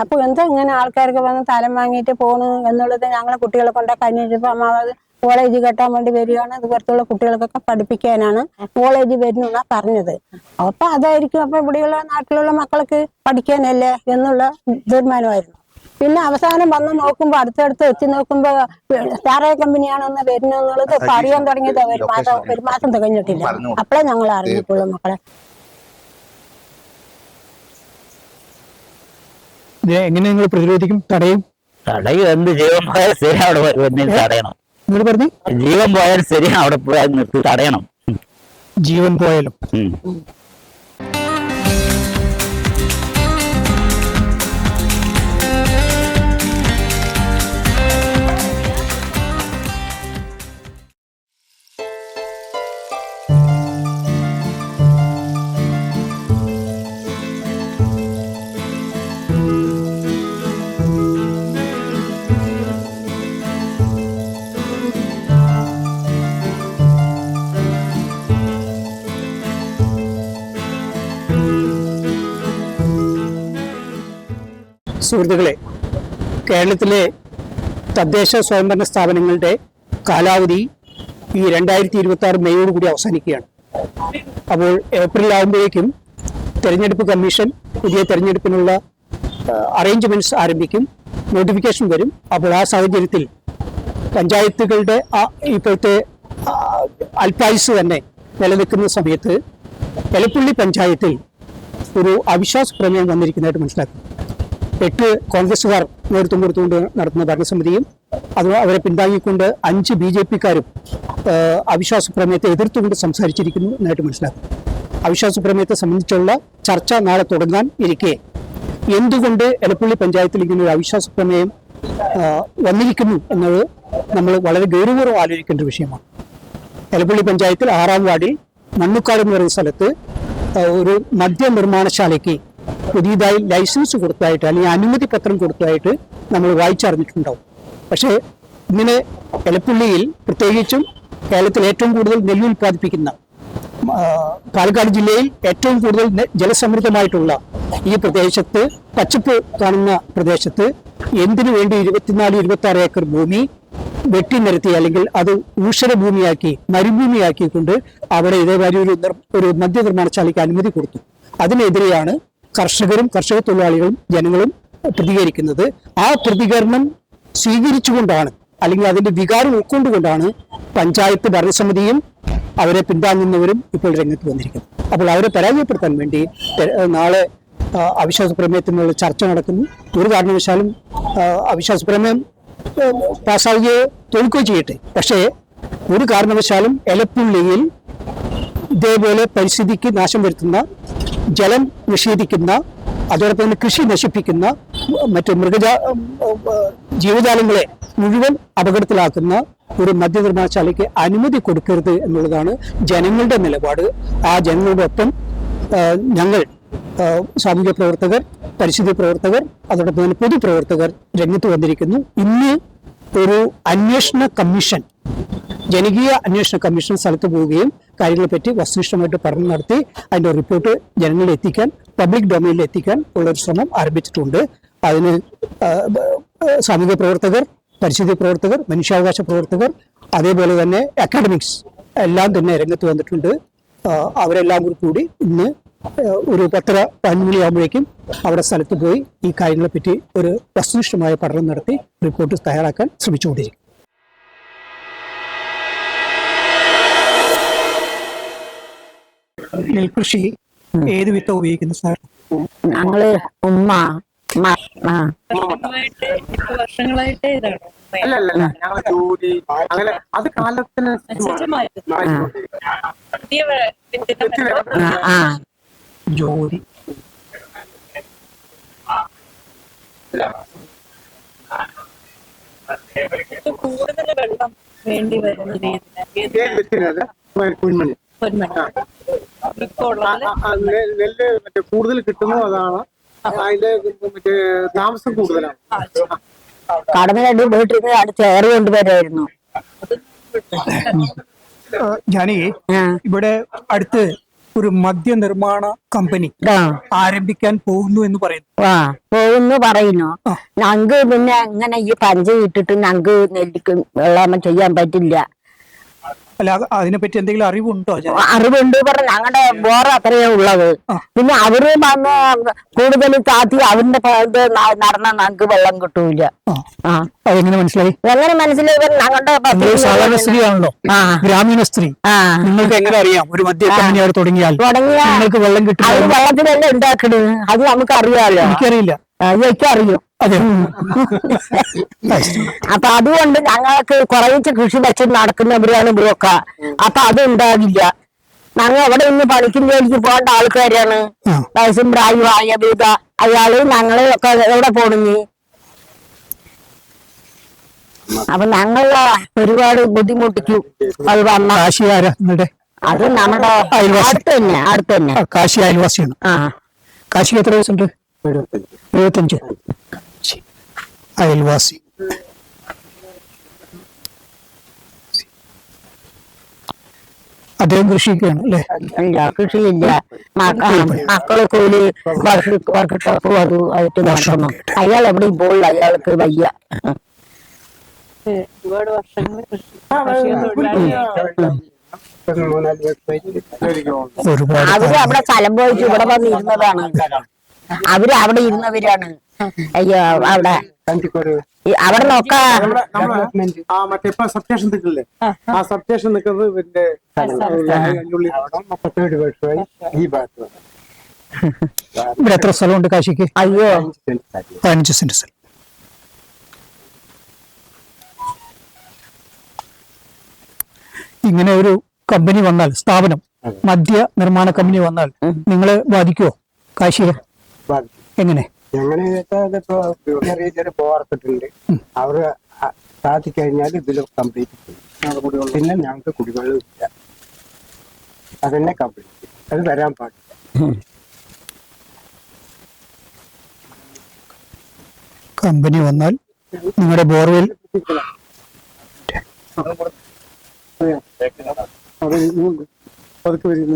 അപ്പൊ എന്താ ഇങ്ങനെ ആൾക്കാർക്ക് വന്ന് തലം വാങ്ങിയിട്ട് പോണു എന്നുള്ളത് ഞങ്ങളെ കുട്ടികളെ കൊണ്ടൊക്കെ അന്വേഷിച്ചപ്പോ അമ്മ കോളേജ് കെട്ടാൻ വേണ്ടി വരികയാണ്, ഇതുപോലത്തുള്ള കുട്ടികൾക്കൊക്കെ പഠിപ്പിക്കാനാണ് കോളേജ് വരുന്ന പറഞ്ഞത്. അപ്പൊ അതായിരിക്കും, അപ്പൊ ഇവിടെയുള്ള നാട്ടിലുള്ള മക്കൾക്ക് പഠിക്കാനല്ലേ എന്നുള്ള തീരുമാനമായിരുന്നു. പിന്നെ അവസാനം വന്ന് നോക്കുമ്പോ അടുത്തടുത്ത് എത്തി നോക്കുമ്പോ സ്റ്റാറേ കമ്പനിയാണെന്ന് വരുന്നുള്ളത് ഇപ്പൊ അറിയാൻ തുടങ്ങിയത് ഒരു മാസം തികഞ്ഞിട്ടില്ല. അപ്പോഴേ ഞങ്ങൾ അറിഞ്ഞിട്ടുള്ളൂ മക്കളെ. എങ്ങനെ നിങ്ങൾ പ്രതിരോധിക്കും, തടയും? എന്ത് ജീവൻ പോയാൽ ശരി അവിടെ തടയണം. നിങ്ങൾ പറഞ്ഞു ജീവൻ പോയാൽ ശരി അവിടെ പോയാൽ നിർത്തി തടയണം. ജീവൻ പോയാലും. സുഹൃത്തുക്കളെ, കേരളത്തിലെ തദ്ദേശ സ്വയംഭരണ സ്ഥാപനങ്ങളുടെ കാലാവധി ഈ 2026 മെയ്യോട് കൂടി അവസാനിക്കുകയാണ്. അപ്പോൾ ഏപ്രിൽ ആകുമ്പോഴേക്കും തെരഞ്ഞെടുപ്പ് കമ്മീഷൻ പുതിയ തെരഞ്ഞെടുപ്പിനുള്ള അറേഞ്ച്മെന്റ്സ് ആരംഭിക്കും, നോട്ടിഫിക്കേഷൻ വരും. അപ്പോൾ ആ സാഹചര്യത്തിൽ പഞ്ചായത്തുകളുടെ ഇപ്പോഴത്തെ അല്പായുസ് തന്നെ നിലനിൽക്കുന്ന സമയത്ത് എലപ്പുള്ളി പഞ്ചായത്തിൽ ഒരു അവിശ്വാസ പ്രമേയം വന്നിരിക്കുന്നതായിട്ട് മനസ്സിലാക്കും. 8 കോൺഗ്രസുകാർ നേതൃത്വം കൊടുത്തുകൊണ്ട് നടത്തുന്ന ഭരണസമിതിയും അവരെ പിന്താങ്ങിക്കൊണ്ട് 5 BJP-ക്കാരും അവിശ്വാസ പ്രമേയത്തെ എതിർത്തുകൊണ്ട് സംസാരിച്ചിരിക്കുന്നു എന്നായിട്ട് മനസ്സിലാക്കും. അവിശ്വാസ പ്രമേയത്തെ സംബന്ധിച്ചുള്ള ചർച്ച നാളെ തുടങ്ങാൻ ഇരിക്കെ എന്തുകൊണ്ട് എലപ്പുള്ളി പഞ്ചായത്തിൽ ഇങ്ങനെ ഒരു അവിശ്വാസ പ്രമേയം വന്നിരിക്കുന്നു എന്നത് നമ്മൾ വളരെ ഗൗരവപൂർവ്വം ആലോചിക്കേണ്ട വിഷയമാണ്. എലപ്പുള്ളി പഞ്ചായത്തിൽ 6-ാം വാർഡിൽ മണ്ണുക്കാട് എന്ന് പറയുന്ന സ്ഥലത്ത് ഒരു മദ്യനിർമ്മാണശാലയ്ക്ക് പുതിയതായി ലൈസൻസ് കൊടുത്തതായിട്ട് അല്ലെങ്കിൽ അനുമതി പത്രം കൊടുത്തതായിട്ട് നമ്മൾ വായിച്ചറിഞ്ഞിട്ടുണ്ടാവും. പക്ഷേ ഇങ്ങനെ എലപ്പുള്ളിയിൽ, പ്രത്യേകിച്ചും കേരളത്തിൽ ഏറ്റവും കൂടുതൽ നെല്ല് ഉൽപ്പാദിപ്പിക്കുന്ന പാലക്കാട് ജില്ലയിൽ ഏറ്റവും കൂടുതൽ ജലസമൃദ്ധമായിട്ടുള്ള ഈ പ്രദേശത്ത്, പച്ചപ്പ് കാണുന്ന പ്രദേശത്ത് എന്തിനു വേണ്ടി 24-26 ഏക്കർ ഭൂമി വെട്ടിനിരത്തി അല്ലെങ്കിൽ അത് ഊഷര ഭൂമിയാക്കി മരുഭൂമിയാക്കിക്കൊണ്ട് അവിടെ ഇതേമാതിരി ഒരു മദ്യനിർമ്മാണശാലയ്ക്ക് അനുമതി കൊടുത്തു. അതിനെതിരെയാണ് കർഷകരും കർഷക തൊഴിലാളികളും ജനങ്ങളും പ്രതികരിക്കുന്നത്. ആ പ്രതികരണം സ്വീകരിച്ചുകൊണ്ടാണ് അല്ലെങ്കിൽ അതിന്റെ വികാരം ഉൾക്കൊണ്ടുകൊണ്ടാണ് പഞ്ചായത്ത് ഭരണസമിതിയും അവരെ പിന്താങ്ങുന്നവരും ഇപ്പോൾ രംഗത്ത് വന്നിരിക്കുന്നത്. അപ്പോൾ അവരെ പരാജയപ്പെടുത്താൻ വേണ്ടി നാളെ അവിശ്വാസ പ്രമേയത്തിനുള്ള ചർച്ച നടക്കുന്നു. ഒരു കാരണവശാലും അവിശ്വാസ പ്രമേയം പാസ്സാവുകയോ തോൽക്കുകയോ ചെയ്യട്ടെ, പക്ഷേ ഒരു കാരണവശാലും എലപ്പുള്ളിയിൽ ഇതേപോലെ പരിസ്ഥിതിക്ക് നാശം വരുത്തുന്ന, ജലം നിഷേധിക്കുന്ന, അതോടൊപ്പം തന്നെ കൃഷി നശിപ്പിക്കുന്ന, മറ്റ് ജീവജാലങ്ങളെ മുഴുവൻ അപകടത്തിലാക്കുന്ന ഒരു മദ്യനിർമ്മാണശാലയ്ക്ക് അനുമതി കൊടുക്കരുത് എന്നുള്ളതാണ് ജനങ്ങളുടെ നിലപാട്. ആ ജനങ്ങളുടെ ഒപ്പം ഞങ്ങൾ സാമൂഹ്യ പ്രവർത്തകർ, പരിസ്ഥിതി പ്രവർത്തകർ, അതോടൊപ്പം തന്നെ പൊതുപ്രവർത്തകർ രംഗത്ത് വന്നിരിക്കുന്നു. ഇന്ന് ഒരു അന്വേഷണ കമ്മീഷൻ, ജനകീയ അന്വേഷണ കമ്മീഷൻ സ്ഥലത്ത് പോവുകയും കാര്യങ്ങളെപ്പറ്റി വസ്തുനിഷ്ഠമായിട്ട് പഠനം നടത്തി അതിൻ്റെ റിപ്പോർട്ട് ജനങ്ങളിൽ എത്തിക്കാൻ, പബ്ലിക് ഡൊമൈനിൽ എത്തിക്കാൻ ഉള്ളൊരു ശ്രമം ആരംഭിച്ചിട്ടുണ്ട്. അതിന് സാമൂഹ്യ പ്രവർത്തകർ, പരിസ്ഥിതി പ്രവർത്തകർ, മനുഷ്യാവകാശ പ്രവർത്തകർ, അതേപോലെ തന്നെ അക്കാഡമിക്സ് എല്ലാം തന്നെ രംഗത്ത് വന്നിട്ടുണ്ട്. അവരെല്ലാം കൂടി ഇന്ന് ഒരു 10-15 മണിയാകുമ്പോഴേക്കും അവിടെ സ്ഥലത്ത് പോയി ഈ കാര്യങ്ങളെപ്പറ്റി ഒരു വസ്തുനിഷ്ഠമായ പഠനം നടത്തി റിപ്പോർട്ട് തയ്യാറാക്കാൻ ശ്രമിച്ചുകൊണ്ടിരിക്കും. നെൽകൃഷി ഏത് വിത്ത ഉപയോഗിക്കുന്നു സാർ? ഞങ്ങള് വർഷങ്ങളായിട്ട് അത് കാലത്തിന് ജോലി കൂടുതൽ വെള്ളം വേണ്ടി വരുന്ന നെല്ല് മറ്റേ കൂടുതൽ കിട്ടുന്നു, അതാണ് അതിന്റെ മറ്റേ താമസം കൂടുതലാണ്. കടമയായിട്ട് വീട്ടിൽ അടുത്ത് ഏറെ കൊണ്ടുവരായിരുന്നു. ഞാനേ ഇവിടെ അടുത്ത് ഒരു മദ്യനിർമ്മാണ കമ്പനി ആരംഭിക്കാൻ പോകുന്നു എന്ന് പറയുന്നു. പോകുന്നു പറയുന്നു. ഞങ്ങക്ക് പിന്നെ ഇങ്ങനെ ഈ പഞ്ച് ഇട്ടിട്ട് ഞങ്ങക്ക് നെല്ലിക്ക് വെള്ളം ചെയ്യാൻ പറ്റില്ല. അല്ല അതിനെപ്പറ്റി എന്തെങ്കിലും അറിവുണ്ടോ? അറിവുണ്ട് പറഞ്ഞ ഞങ്ങളുടെ ബോറ് അത്രയേ ഉള്ളത്. പിന്നെ അവര് വന്ന് കൂടുതൽ താത്തി അവരുടെ നടന്ന ഞങ്ങക്ക് വെള്ളം കിട്ടൂല. അതെങ്ങനെ മനസ്സിലായി? എങ്ങനെ മനസ്സിലായി? ഞങ്ങളുടെ സാധാരണ സ്ത്രീ ആണല്ലോ, ഗ്രാമീണ സ്ത്രീ. നിങ്ങൾക്ക് എങ്ങനെ അറിയാം ഒരു മദ്യ കമ്പനി അവിടെ തുടങ്ങിയാൽ നിങ്ങൾക്ക് വെള്ളം കിട്ടും? അത് വെള്ളത്തിലല്ലേ ഉണ്ടാക്കണത്, അത് നമുക്ക് അറിയാലോ. എനിക്കറിയില്ല. എനിക്കറിയും. അതെ. അപ്പൊ അതുകൊണ്ട് ഞങ്ങൾക്ക് കുറച്ച് കൃഷി വെച്ച് നടക്കുന്നവരാണ് ഇവരൊക്കെ. അപ്പൊ അത് ഉണ്ടാകില്ല. ഞങ്ങൾ അവിടെ ഇന്ന് പണിക്കും ജോലിക്ക് പോകേണ്ട ആൾക്കാരാണ്. വയസ്സും പ്രായമായ വീത അയാള് ഞങ്ങള് ഒക്കെ എവിടെ പോണി. അപ്പൊ ഞങ്ങള് ഒരുപാട് ബുദ്ധിമുട്ടിക്കും. അത് വന്ന അത് നമ്മുടെ അടുത്ത് തന്നെ കാശി അയൽവാസിയാണ്. കാശി എത്ര വയസ്സുണ്ട്? 75. അയൽവാസി. അദ്ദേഹം കൃഷിക്കാണ് അല്ലേ? കൃഷിയില്ല. മക്കള് കൂലി വർക്ക്ഷോപ്പ് അത് ആയിട്ട് നടക്കുന്നു. അയാൾ എവിടെയും പോയില്ല, അയാൾക്ക് വയ്യ. ഒരുപാട് വർഷങ്ങൾ അവര് അവിടെ സ്ഥലം പോയിട്ട് ഇവിടെ വന്ന് ഇരുന്നതാണ്. അവര് അവിടെ ഇരുന്നവരാണ്. അയ്യോ അവിടെ അവിടെ നോക്കാം. മറ്റേ ഇപ്പൊ സബ്സ്റ്റേഷൻ നിൽക്കില്ലേ, ആ സബ്സ്റ്റേഷൻ നിൽക്കുന്നത് പിന്നെ 37 വർഷമായി ഈ ഭാഗത്ത്. ഇവിടെ എത്ര സ്ഥലമുണ്ട് കാശിക്ക്? അയ്യോ 15 സെന്റ് സ്ഥലം. ഇങ്ങനെ ഒരു കമ്പനി വന്നാൽ, സ്ഥാപനം മദ്യ നിർമ്മാണ കമ്പനി വന്നാൽ നിങ്ങളെ ബാധിക്കുവോ കാശിയെ? എങ്ങനെ? എങ്ങനെ വെച്ചാൽ ചെറിയ പോർത്തിട്ടുണ്ട്. അവര് സാധിക്കഴിഞ്ഞാൽ ഇതിൽ കംപ്ലീറ്റ് ചെയ്യും. പിന്നെ ഞങ്ങൾക്ക് കുടിവെള്ളം ഇല്ല. അതന്നെ കംപ്ലീറ്റ്, അത് വരാൻ പാടില്ല. കമ്പനി വന്നാൽ നിങ്ങളുടെ ബോർവെൽ പതുക്കെ വരും.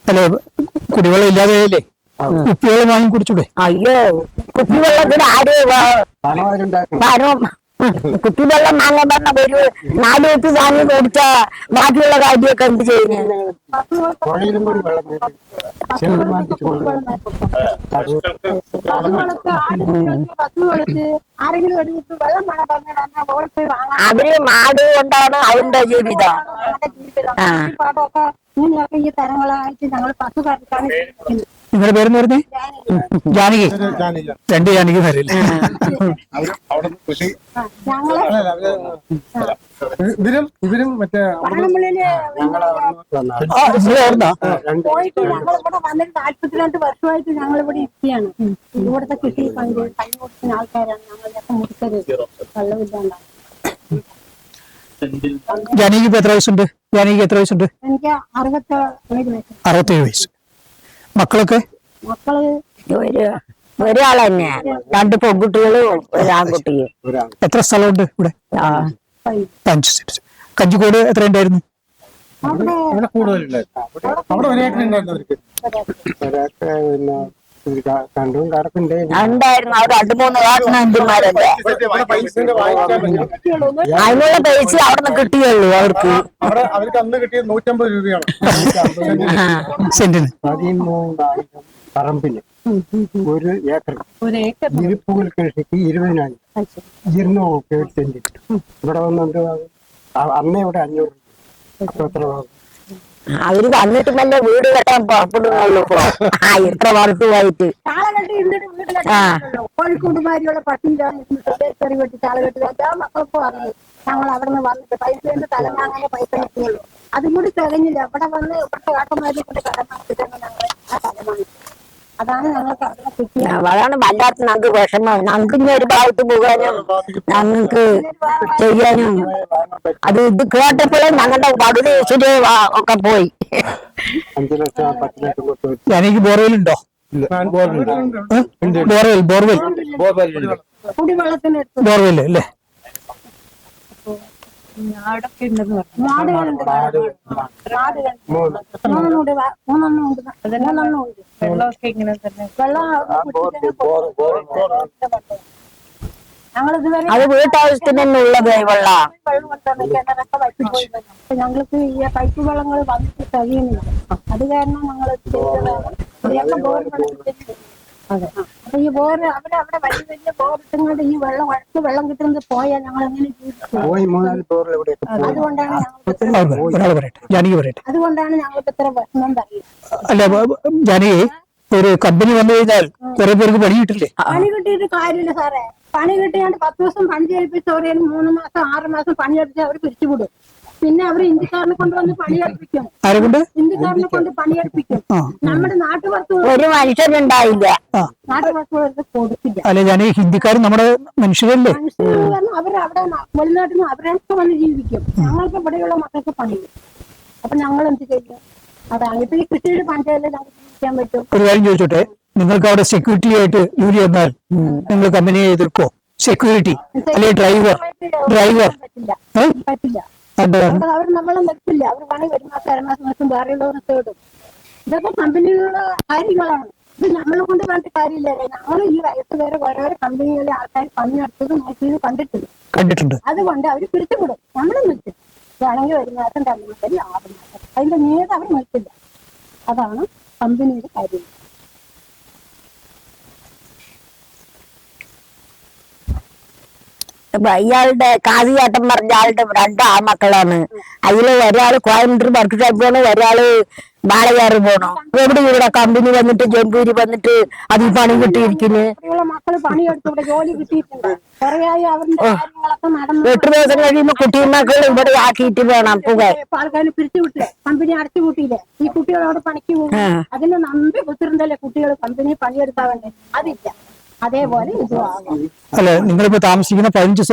അല്ലെ കുടിവെള്ളം ഇല്ലാതെയല്ലേ കുപ്പിവെള്ളം വാങ്ങി കുടിച്ചൂടെ? അയ്യോ കുപ്പിവെള്ളത്തിന് ആര് കുപ്പിവെള്ളം വാങ്ങാൻ പറഞ്ഞ ഒരു 4 കുപ്പി വാങ്ങി മേടിച്ച ബാക്കിയുള്ള കാര്യമൊക്കെ എന്ത് ചെയ്യുന്നത്? അവര് മാട് കൊണ്ടാണ് അവരുടെ ജീവിതം. ഈ തരങ്ങളായിട്ട് ഞങ്ങൾ പശുക്കാർക്കാണ്. നിങ്ങളുടെ പേരെന്ന് പറഞ്ഞേ? ജാനകി. 2 ജാനകി വരില്ല. ഇവരും മറ്റേ പോയിട്ട് ഞങ്ങളിവിടെ വന്നിട്ട് 42 വർഷമായിട്ട് ഞങ്ങളിവിടെ ഇരിക്കുകയാണ്. ഇവിടുത്തെ കൃഷി പങ്ക് കഞ്ഞി കൊടുക്കുന്ന ആൾക്കാരാണ്. ഞങ്ങളൊക്കെ മുടിക്കരുത് വെള്ളമില്ലാണ്ടാണ്. ജാനകിക്ക് ഇപ്പൊ എത്ര വയസ്സുണ്ട്? ജാനകിക്ക് എത്ര വയസ്സുണ്ട്? എനിക്ക് 67 വയസ്സ്. 67 വയസ്സ്. മക്കളൊക്കെ? മക്കള് ഒരാൾ തന്നെ, 2 പെൺകുട്ടികളും 1 ആൺകുട്ടിയും. എത്ര സ്ഥലമുണ്ട് ഇവിടെ? 5 സെന്റ്. കഞ്ചിക്കോട് എത്ര ഉണ്ടായിരുന്നു? അവിടെ കൂടുതലുണ്ടായിരുന്നു. അവിടെ ഒരേക്കറുണ്ടായിരുന്നു അവർക്ക്. കണ്ടും കടപ്പുണ്ട് ഉണ്ടായിരുന്നു. അവർ 2-3 കാരണന്മാരല്ലേ. അതിനുള്ള പൈസ അവിടെ നിന്ന് കിട്ടിയുള്ളൂ അവർക്ക്. അവർക്ക് അന്ന് കിട്ടിയത് 150 രൂപയാണ് സെന്റിന്. 13,000 പറമ്പിന് 1 ഏക്കർ. ഇരിപ്പുകൾ കൃഷിക്ക് 20,000. 200 സെന്റ് കിട്ടും. ഇവിടെ വന്നുണ്ട് അന്നേ ഇവിടെ 500. അപ്പൊ എത്ര അവര് വന്നിട്ട് നല്ല വീട് കെട്ടാൻ പുറപ്പെടുന്നുള്ളൂ. എത്ര വർഷമായിട്ട് കോഴിക്കോടുമാരിയുള്ള പട്ടിഞ്ചാറി വെട്ടി ചാളകെട്ടി വെച്ചാൽ മക്കൾക്ക് പറഞ്ഞു ഞങ്ങൾ അവിടെ നിന്ന് വന്നിട്ട് പൈസ തലമാങ്ങനെ പൈസ കിട്ടിയുള്ളൂ. അതും കൂടി തികഞ്ഞില്ല. ഇവിടെ വന്ന് ഇവിടുത്തെ കാക്കന്മാരെ കൊണ്ട് കടം നടത്തിട്ടാണ് ഞങ്ങൾ ആ തലമാങ്ങി. അതാണ് ഞങ്ങൾക്ക് അവിടെ കിട്ടിയത്. അതാണ് വല്ലാത്ത ഞങ്ങൾക്ക് വിഷമം. ഞങ്ങൾക്ക് ഇനി ഒരു ഭാഗത്ത് പോകാനും ഞങ്ങൾക്ക് ചെയ്യാനും അത് ഇത് കേട്ടപ്പോഴേ ഞങ്ങളുടെ പകുതി ഒക്കെ പോയി. 5 ലക്ഷം 10 ലക്ഷം കൊടുത്തു. ജാനകിക്ക് ബോർവെയിലുണ്ടോ? ബോർവെൽ കുടിവെള്ളത്തിന് ബോർവെൽ അല്ലേ? ഞാടൊക്കെ ഉണ്ടെന്ന് പറഞ്ഞു. മാടുകളുണ്ട്. മൂന്നെണ്ണം ഉണ്ട്. വെള്ളമൊക്കെ ഇങ്ങനെ തന്നെ. വെള്ളം ഞങ്ങളിതുവരെ അത് വീട്ടാവശ്യത്തിന് തന്നെ ഉള്ളത് വെള്ളം. വെള്ളം കൊണ്ടുവന്ന് കിണറൊക്കെ വറ്റിപ്പോയി. അപ്പൊ ഞങ്ങൾക്ക് ഈ പൈപ്പ് വെള്ളങ്ങൾ വന്നിട്ട് കഴിയുന്നില്ല. അത് കാരണം ഞങ്ങൾ അതെ. അപ്പൊ ഈ ബോറ് അവിടെ വലിയ വലിയ ബോറിട്ടുകൊണ്ട് ഈ വെള്ളം വെള്ളം കിട്ടുന്നത് പോയാൽ ഞങ്ങൾ എങ്ങനെ ജീവിക്കും? അതുകൊണ്ടാണ് അതുകൊണ്ടാണ് ഞങ്ങൾക്ക് ഇത്ര വിഷമം പറയുന്നത്. അല്ല ജാനകി, ഒരു കമ്പനി വന്നു കഴിഞ്ഞാൽ കുറെ പേർക്ക് പണി കിട്ടില്ലേ? പണി കിട്ടിയിട്ട് കാര്യമില്ല സാറേ. പണി കിട്ടിയാണ്ട് 10 ദിവസം പണി ചെയ്യിപ്പിച്ച് ഒരു 3 മാസം 6 മാസം പണിയെടുത്ത് അവർ പിരിച്ചുവിടും. പിന്നെ അവർ ഇന്ത്യക്കാരനെ കൊണ്ടുവന്ന് പണിയെടുപ്പിക്കും. ആരെ കൊണ്ട്? ഇന്ത്യക്കാരനെ കൊണ്ട് പണിയെടുപ്പിക്കും. നമ്മുടെ നാട്ടുപുറത്ത് ഒരു മനുഷ്യനുണ്ടായില്ല. നാട്ടുപുറത്ത് കൊടുക്കില്ല. അല്ലെ ജാനകി, ഹിന്ദിക്കാരും നമ്മുടെ മനുഷ്യരല്ലേ? അവരവിടെ വെളിനാട്ടിൽ നിന്ന് അവരൊക്കെ വന്ന് ജീവിക്കും. ഞങ്ങൾക്ക് ഇവിടെയുള്ള മക്കൾക്ക് പണിയും. അപ്പൊ ഞങ്ങൾ എന്ത് ചെയ്യും? അതാണ് ഇപ്പൊ ഈ കൃഷിയുടെ പഞ്ചായത്തിൽ ഞങ്ങൾക്ക് ജീവിക്കാൻ പറ്റും. ഒരു കാര്യം ചോദിച്ചോട്ടെ, നിങ്ങൾക്ക് അവിടെ സെക്യൂരിറ്റി ആയിട്ട് ജോലി വന്നാൽ നിങ്ങൾ കമ്പനിയെ എതിർക്കോ? സെക്യൂരിറ്റി അല്ലെ ഡ്രൈവർ പറ്റില്ല. അവർ നമ്മളെ നിർത്തില്ല. അവർ പണി 1 മാസം 2 മാസം വേറെയുള്ളവർ തേടും. ഇതൊക്കെ കമ്പനികളുടെ കാര്യങ്ങളാണ്. ഇത് നമ്മളെ കൊണ്ട് വേണ്ട കാര്യമില്ല. ഞങ്ങൾ ഈ വയസ്സ് വരെ ഓരോരോ കമ്പനികളിലെ ആൾക്കാർ പണിയെടുത്തത് നോക്കിയത് കണ്ടിട്ടുണ്ട്. അതുകൊണ്ട് അവർ പിരിച്ചുവിടും. നമ്മൾ നിർത്തും. ഇതാണെങ്കിൽ 1 മാസം 2 മാസം 6 മാസം അതിന്റെ നേരെ അവർ നിർത്തില്ല. അതാണ് കമ്പനിയുടെ കാര്യം. ഇയാളുടെ കാതിയാട്ടം പറഞ്ഞ ആളുടെ 2 ആമക്കളാണ്. അതില് ഒരാള് കോയമ്പത്തൂർ വർക്ക് ഷോപ്പ് പോണു, ഒരാള് ബാളയാറ് പോണു. എവിടെ ഇവിടെ കമ്പനി വന്നിട്ട് ജമ്പൂരി വന്നിട്ട് അതിൽ പണി കിട്ടിയിരിക്കുന്നു. മക്കള് പണിയെടുത്ത് ഇവിടെ ജോലി കിട്ടിയിട്ടുണ്ട്. കുറേ അവരുടെ കാര്യങ്ങളൊക്കെ നടന്നു. 8 ദിവസം കഴിയുമ്പോ കുട്ടിമക്കൾ ഇവിടെ ആക്കിയിട്ട് വേണം പോകാൻ. ആൾക്കാർ പിരിച്ചുവിട്ടില്ലേ? കമ്പനി അടച്ചുപൂട്ടിയില്ലേ? ഈ കുട്ടികൾ അവിടെ പണിക്ക് പോകും. അതിന് നമ്പി കുത്തിരുന്നല്ലേ കുട്ടികൾ കമ്പനി പണിയെടുക്കാൻ വേണ്ടി. അതില്ല. അതേപോലെ ഇതും ആകാം. അല്ല, നിങ്ങളിപ്പോ താമസിക്കുന്ന 15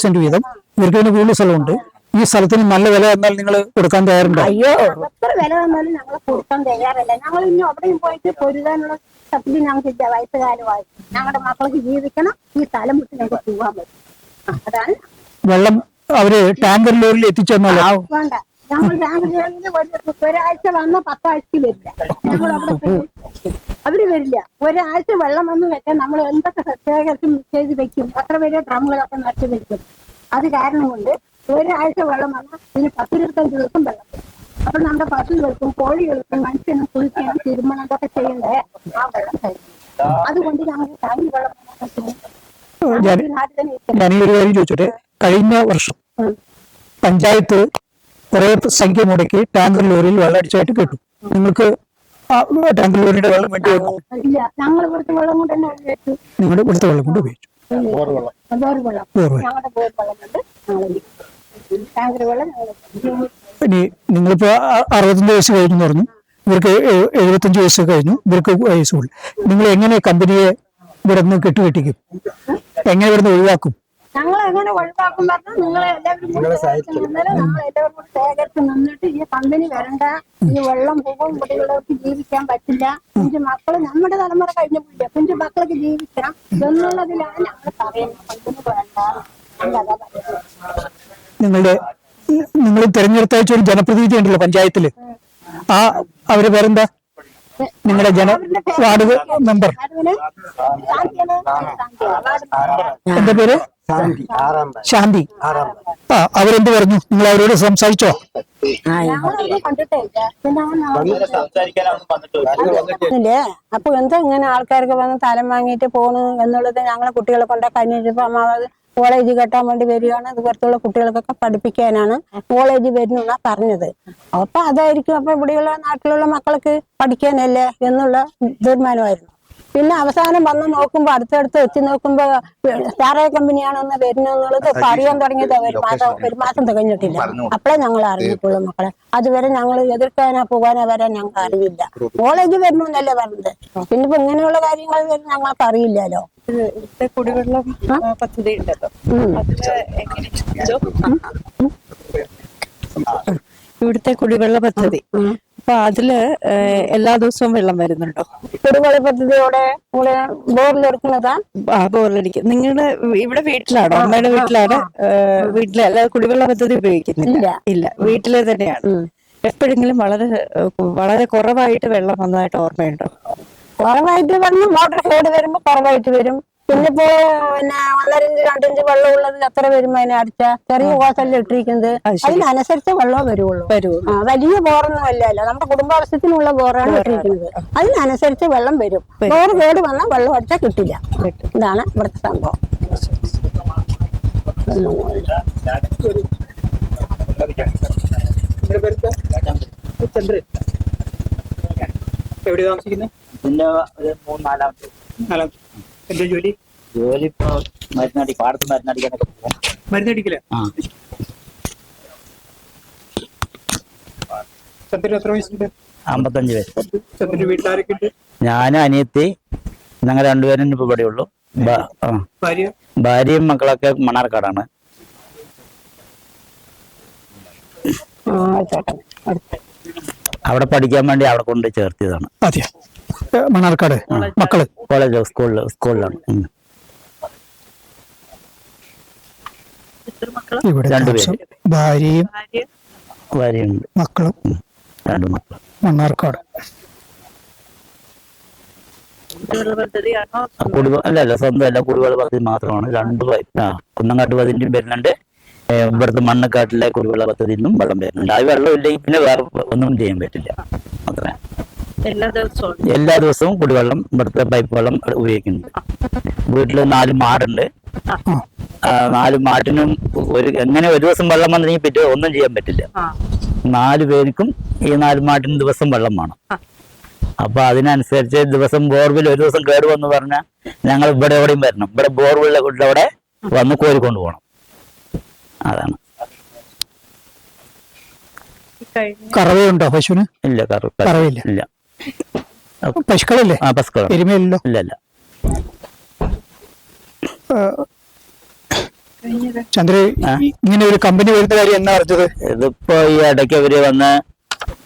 സെന്റ് വീതം, ഇവർക്ക് പിന്നെ കൂടുതൽ സ്ഥലമുണ്ട്. ഈ സ്ഥലത്തിന് നല്ല വില എന്നാൽ നിങ്ങൾ കൊടുക്കാൻ തയ്യാറുണ്ടോ? അയ്യോ, എത്ര വില വന്നാലും ഞങ്ങൾ കൊടുക്കാൻ തയ്യാറല്ല. ഞങ്ങൾ ഇനി അവിടെയും പോയിട്ട് പൊരുതാനുള്ള ശക്തി ഞങ്ങൾക്കില്ല. വയസ്സുകാലമായി ഞങ്ങളുടെ മക്കൾക്ക് ജീവിക്കണം. ഈ സ്ഥലം വിട്ട് ഞങ്ങൾക്ക് പോകാൻ പറ്റും. അതാണ്. വെള്ളം അവര് ടാങ്കർ ലോറിയിൽ എത്തിച്ചെന്നല്ലോ. വേണ്ട, ഞങ്ങൾ ഒരാഴ്ച വന്ന 10 ആഴ്ചക്ക് വരില്ല. ഞങ്ങൾ അവിടെ അവര് വരില്ല. ഒരാഴ്ച വെള്ളം വന്ന് വെച്ചാൽ നമ്മൾ എന്തൊക്കെ ശേഖരിച്ച് ചെയ്ത് വെക്കും. അത്ര വലിയ ഡ്രമ്മുകളൊക്കെ നിറച്ച് വെക്കും. അത് കാരണം കൊണ്ട് ഒരാഴ്ച വെള്ളം വന്നാൽ ഇതിന് 10-25 ദിവസം വെള്ളം വരും. അപ്പൊ നമ്മുടെ പശുക്കൾക്കും കോഴികൾക്കും മനുഷ്യനും കുളിക്കാനും തിരുമണം അതൊക്കെ ചെയ്യണ്ടേ? ആ വെള്ളം കഴിക്കും. അതുകൊണ്ട് ഞങ്ങൾക്ക് ടാങ്കി വെള്ളം ഞാൻ ഈ ഒരു കാര്യം ചോദിച്ചോട്ടെ, കഴിഞ്ഞ വർഷം പഞ്ചായത്ത് കുറെ സംഖ്യ മുടക്കി ടാങ്കർ ലോറിയിൽ വെള്ളം അടിച്ചായിട്ട് കേട്ടു. നിങ്ങൾക്ക് ടാങ്കർ ലോറിയുടെ വെള്ളം വേണ്ടി വന്നു? ഇല്ല, ഞങ്ങൾ ഇവിടുത്തെ വെള്ളം കൊണ്ട് തന്നെ ഉപയോഗിച്ചു. നിങ്ങളുടെ ഇവിടുത്തെ വെള്ളം കൊണ്ട് ഉപയോഗിച്ചു. ബോർവെള്ളം ഞങ്ങളുടെ ബോർവെള്ളം കൊണ്ട് ടാങ്കർ വെള്ളം ഇനി നിങ്ങളിപ്പോ 65 വയസ്സ് കഴിഞ്ഞു പറഞ്ഞു, ഇവർക്ക് 75 വയസ്സ് കഴിഞ്ഞു, ഇവർക്ക് വയസ്സുള്ളൂ. നിങ്ങൾ എങ്ങനെ കമ്പനിയെ ഇവിടെ നിന്ന് കെട്ടുകെട്ടിക്കും? എങ്ങനെ ഇവിടെ നിന്ന് ഒഴിവാക്കും? ഞങ്ങൾ എങ്ങനെ ഒഴിവാക്കും പറഞ്ഞാൽ നിങ്ങളെ എല്ലാവരും കൂടി ശേഖരിച്ച് നിന്നിട്ട് ഈ കമ്പനി വരണ്ട, ഈ വെള്ളം പോകും, ഇവിടെയുള്ളവർക്ക് ജീവിക്കാൻ പറ്റില്ല, കുഞ്ഞു മക്കള് നമ്മുടെ തലമുറ കഴിഞ്ഞ പോയില്ല, കുഞ്ഞു മക്കൾക്ക് ജീവിക്കണം എന്നുള്ളതിലാണ് ഞങ്ങൾ പറയുന്നത്. കമ്പനി വേണ്ട. നിങ്ങൾ തിരഞ്ഞെടുത്തയച്ച ഒരു ജനപ്രതിനിധി ഉണ്ടല്ലോ പഞ്ചായത്തില്, അവര് പേരെന്താ? നിങ്ങളുടെ വാർഡ് മെമ്പർ എന്താ പേര്? ശാന്തി. അവരെന്ത് പറഞ്ഞു? നിങ്ങൾ അവരോട് സംസാരിച്ചോ? അപ്പൊ എന്താ ഇങ്ങനെ ആൾക്കാർക്ക് വന്ന് തലം വാങ്ങിയിട്ട് പോണു എന്നുള്ളത് ഞങ്ങളെ കുട്ടികളെ കൊണ്ടൊക്കെ അന്വേഷിച്ചപ്പോ അമ്മാവത് കോളേജ് കെട്ടാൻ വേണ്ടി വരികയാണ്. അത് പുറത്തുള്ള കുട്ടികൾക്കൊക്കെ പഠിപ്പിക്കാനാണ് കോളേജ് വരുന്ന പറഞ്ഞത്. അപ്പൊ അതായിരിക്കും. അപ്പൊ ഇവിടെയുള്ള നാട്ടിലുള്ള മക്കൾക്ക് പഠിക്കാനല്ലേ എന്നുള്ള തീരുമാനമായിരുന്നു. പിന്നെ അവസാനം വന്ന് നോക്കുമ്പോ അടുത്തടുത്ത് എത്തി നോക്കുമ്പോ സ്റ്റാറേ കമ്പനിയാണെന്ന് വരുന്നെന്നുള്ളത് ഇപ്പൊ അറിയാൻ തുടങ്ങിയത് ഒരു മാസം തികഞ്ഞിട്ടില്ല. അപ്പോഴേ ഞങ്ങൾ അറിഞ്ഞിട്ടുള്ളൂ മക്കളെ. അതുവരെ ഞങ്ങൾ എതിർക്കാനോ പോകാനോ വരാൻ ഞങ്ങൾക്ക് അറിയില്ല. കോളേജ് വരുന്നല്ലേ പറഞ്ഞത്. പിന്നെ ഇപ്പൊ ഇങ്ങനെയുള്ള കാര്യങ്ങൾ വരും ഞങ്ങൾക്ക് അറിയില്ലല്ലോ. ഇവിടുത്തെ കുടിവെള്ളം പദ്ധതി ഉണ്ടല്ലോ, ഇവിടുത്തെ കുടിവെള്ള പദ്ധതി അപ്പൊ അതില് എല്ലാ ദിവസവും വെള്ളം വരുന്നുണ്ടോ? കുടിവെള്ള പദ്ധതിയോടെ കൂടെ ബോറിലെടുക്കുന്നതാ. ബോറിലടിക്കും. നിങ്ങളുടെ ഇവിടെ വീട്ടിലാണോ? അമ്മയുടെ വീട്ടിലാണ്? വീട്ടിലെ അല്ലാതെ കുടിവെള്ള പദ്ധതി ഉപയോഗിക്കുന്നില്ല? ഇല്ല, വീട്ടിലെ തന്നെയാണ്. എപ്പോഴെങ്കിലും വളരെ കുറവായിട്ട് വെള്ളം വന്നതായിട്ട് ഓർമ്മയുണ്ടോ? കുറവായിട്ട് വന്ന് മോട്ടർ കേട് വരുമ്പോ കുറവായിട്ട് വരും. പിന്നിപ്പോ 1.5 ഇഞ്ച് 2 ഇഞ്ച് വെള്ളം ഉള്ളത് എത്ര വരും? അതിനെ അടിച്ച ചെറിയ ഓസല്ലേ ഇട്ടിരിക്കുന്നത്, അതിനനുസരിച്ച് വെള്ളം വരുള്ളൂ. വലിയ ബോറൊന്നും അല്ലല്ലോ, നമ്മുടെ കുടുംബാവശ്യത്തിനുള്ള ബോറാണ് ഇട്ടിരിക്കുന്നത്. അതിനനുസരിച്ച് വെള്ളം വരും. ബോറ് കേട് വന്നാൽ വെള്ളം അടിച്ചാൽ കിട്ടില്ല. ഇതാണ് ഇവിടുത്തെ സംഭവം. എവിടെ താമസിക്കുന്നത്? പിന്നെ ഒരു 3-4 എന്താ ജോലി? ജോലി ഇപ്പൊ മരുന്നടി, പാടത്ത് മരുന്നടിക്കാനൊക്കെ പോകും. മരുന്നടിക്കലേ? ചന്ദ്രൻ എത്ര വയസ്സുണ്ട്? 55 വയസ്സ്. ചന്ദ്രന്റെ വീട്ടിലാരൊക്കെ ഉണ്ട്? ഞാനും അനിയത്തി, ഞങ്ങൾ രണ്ടുപേരും ഇപ്പൊ ഇവിടെ ഉള്ളു. ഭാര്യ? ഭാര്യയും മക്കളൊക്കെ മണ്ണാർക്കാടാണ്. അവിടെ പഠിക്കാൻ വേണ്ടി അവിടെ കൊണ്ട് ചേർത്തിയതാണ്. അതെ, മണ്ണാർക്കാട്. മക്കള് കോളേജ് സ്കൂളിലാണ്. ഇവിടെ രണ്ടുപേരും. ഭാര്യയും ഭാര്യയുണ്ട്, മക്കളും. 2 മക്കൾ. മണ്ണാർക്കാട്. അല്ലല്ല, സ്വന്തമല്ല, കുടിവെള്ള പദ്ധതി മാത്രമാണ്. 2 കുന്നങ്ങാട്ട് പദ്ധതിയും വരുന്നുണ്ട്, ഇവിടുത്തെ മണ്ണക്കാട്ടിലെ കുടിവെള്ള പദ്ധതിയിൽ നിന്നും വെള്ളം വരുന്നുണ്ട്. ആ വെള്ളം ഇല്ലെങ്കിൽ പിന്നെ വേറെ ഒന്നും ചെയ്യാൻ പറ്റില്ല. അത്ര എല്ലാ ദിവസവും കുടിവെള്ളം, ഇവിടുത്തെ പൈപ്പ് വെള്ളം ഉപയോഗിക്കുന്നുണ്ട്. വീട്ടില് 4 മാടുണ്ട്. 4 മാട്ടിനും എങ്ങനെ ഒരു ദിവസം വെള്ളം വന്നെങ്കിൽ പറ്റുമോ? ഒന്നും ചെയ്യാൻ പറ്റില്ല. 4 പേർക്കും ഈ 4 മാട്ടിന് ദിവസം വെള്ളം വേണം. അപ്പൊ അതിനനുസരിച്ച് ദിവസം ബോർവെൽ ഒരു ദിവസം കേട് വന്ന് പറഞ്ഞാൽ ഞങ്ങൾ ഇവിടെ എവിടെയും വരണം. ഇവിടെ ബോർവെല്ലിലെ അവിടെ വന്ന് കോരിക്കൊണ്ട് പോകണം. അതാണ്. കറവയുണ്ടോ പശുവിന്? ഇല്ല, കറവയില്ല. ഇല്ല. പശുക്കളില്ലേ? പശുക്കൾ. എരുമയില്ലല്ലോ? ഇല്ലല്ല. ചന്ദ്ര, ഇങ്ങനെ ഒരു കമ്പനി വരുന്ന കാര്യം എന്നാ അറിഞ്ഞത്? ഇതിപ്പോ ഈ ഇടയ്ക്ക് അവര് വന്ന്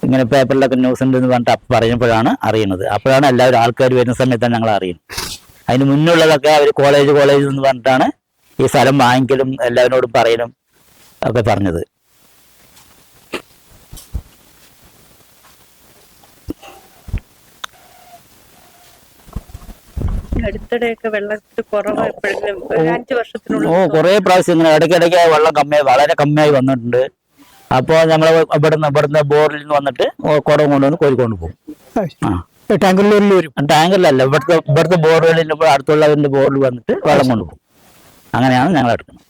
ഇങ്ങനെ പേപ്പറിലൊക്കെ ന്യൂസ് ഉണ്ട് എന്ന് പറഞ്ഞിട്ട് പറഞ്ഞപ്പോഴാണ് അറിയുന്നത്. അപ്പോഴാണ് എല്ലാവരും ആൾക്കാർ വരുന്ന സമയത്താണ് ഞങ്ങൾ അറിയുന്നത്. അതിന് മുന്നുള്ളതൊക്കെ അവർ കോളേജ് എന്ന് പറഞ്ഞിട്ടാണ് ഈ സ്ഥലം വാങ്ങിക്കലും എല്ലാവരോടും പറയലും ഒക്കെ പറഞ്ഞത്. അടുത്തിടെയൊക്കെ വെള്ളത്തിൽ കുറവ് എപ്പോഴെങ്കിലും 5 വർഷത്തിനുള്ളിൽ കുറെ പ്രാവശ്യം ഇങ്ങനെ ഇടയ്ക്കിടയ്ക്ക് വെള്ളം വളരെ കമ്മിയായി വന്നിട്ടുണ്ട്. അപ്പോൾ നമ്മൾ ഇവിടുന്ന് ബോറിൽ നിന്ന് വന്നിട്ട് കുടം കൊണ്ടുവന്ന് കോരിക്കൊണ്ട് പോകും. ടാങ്കറിൽ വരും? ടാങ്കറിലല്ല, ഇവിടുത്തെ ബോർവെല്ലിന്റെ അടുത്തുള്ളവരുടെ ബോറിൽ വന്നിട്ട് വെള്ളം കൊണ്ടുപോകും. അങ്ങനെയാണ് ഞങ്ങൾ എടുക്കുന്നത്.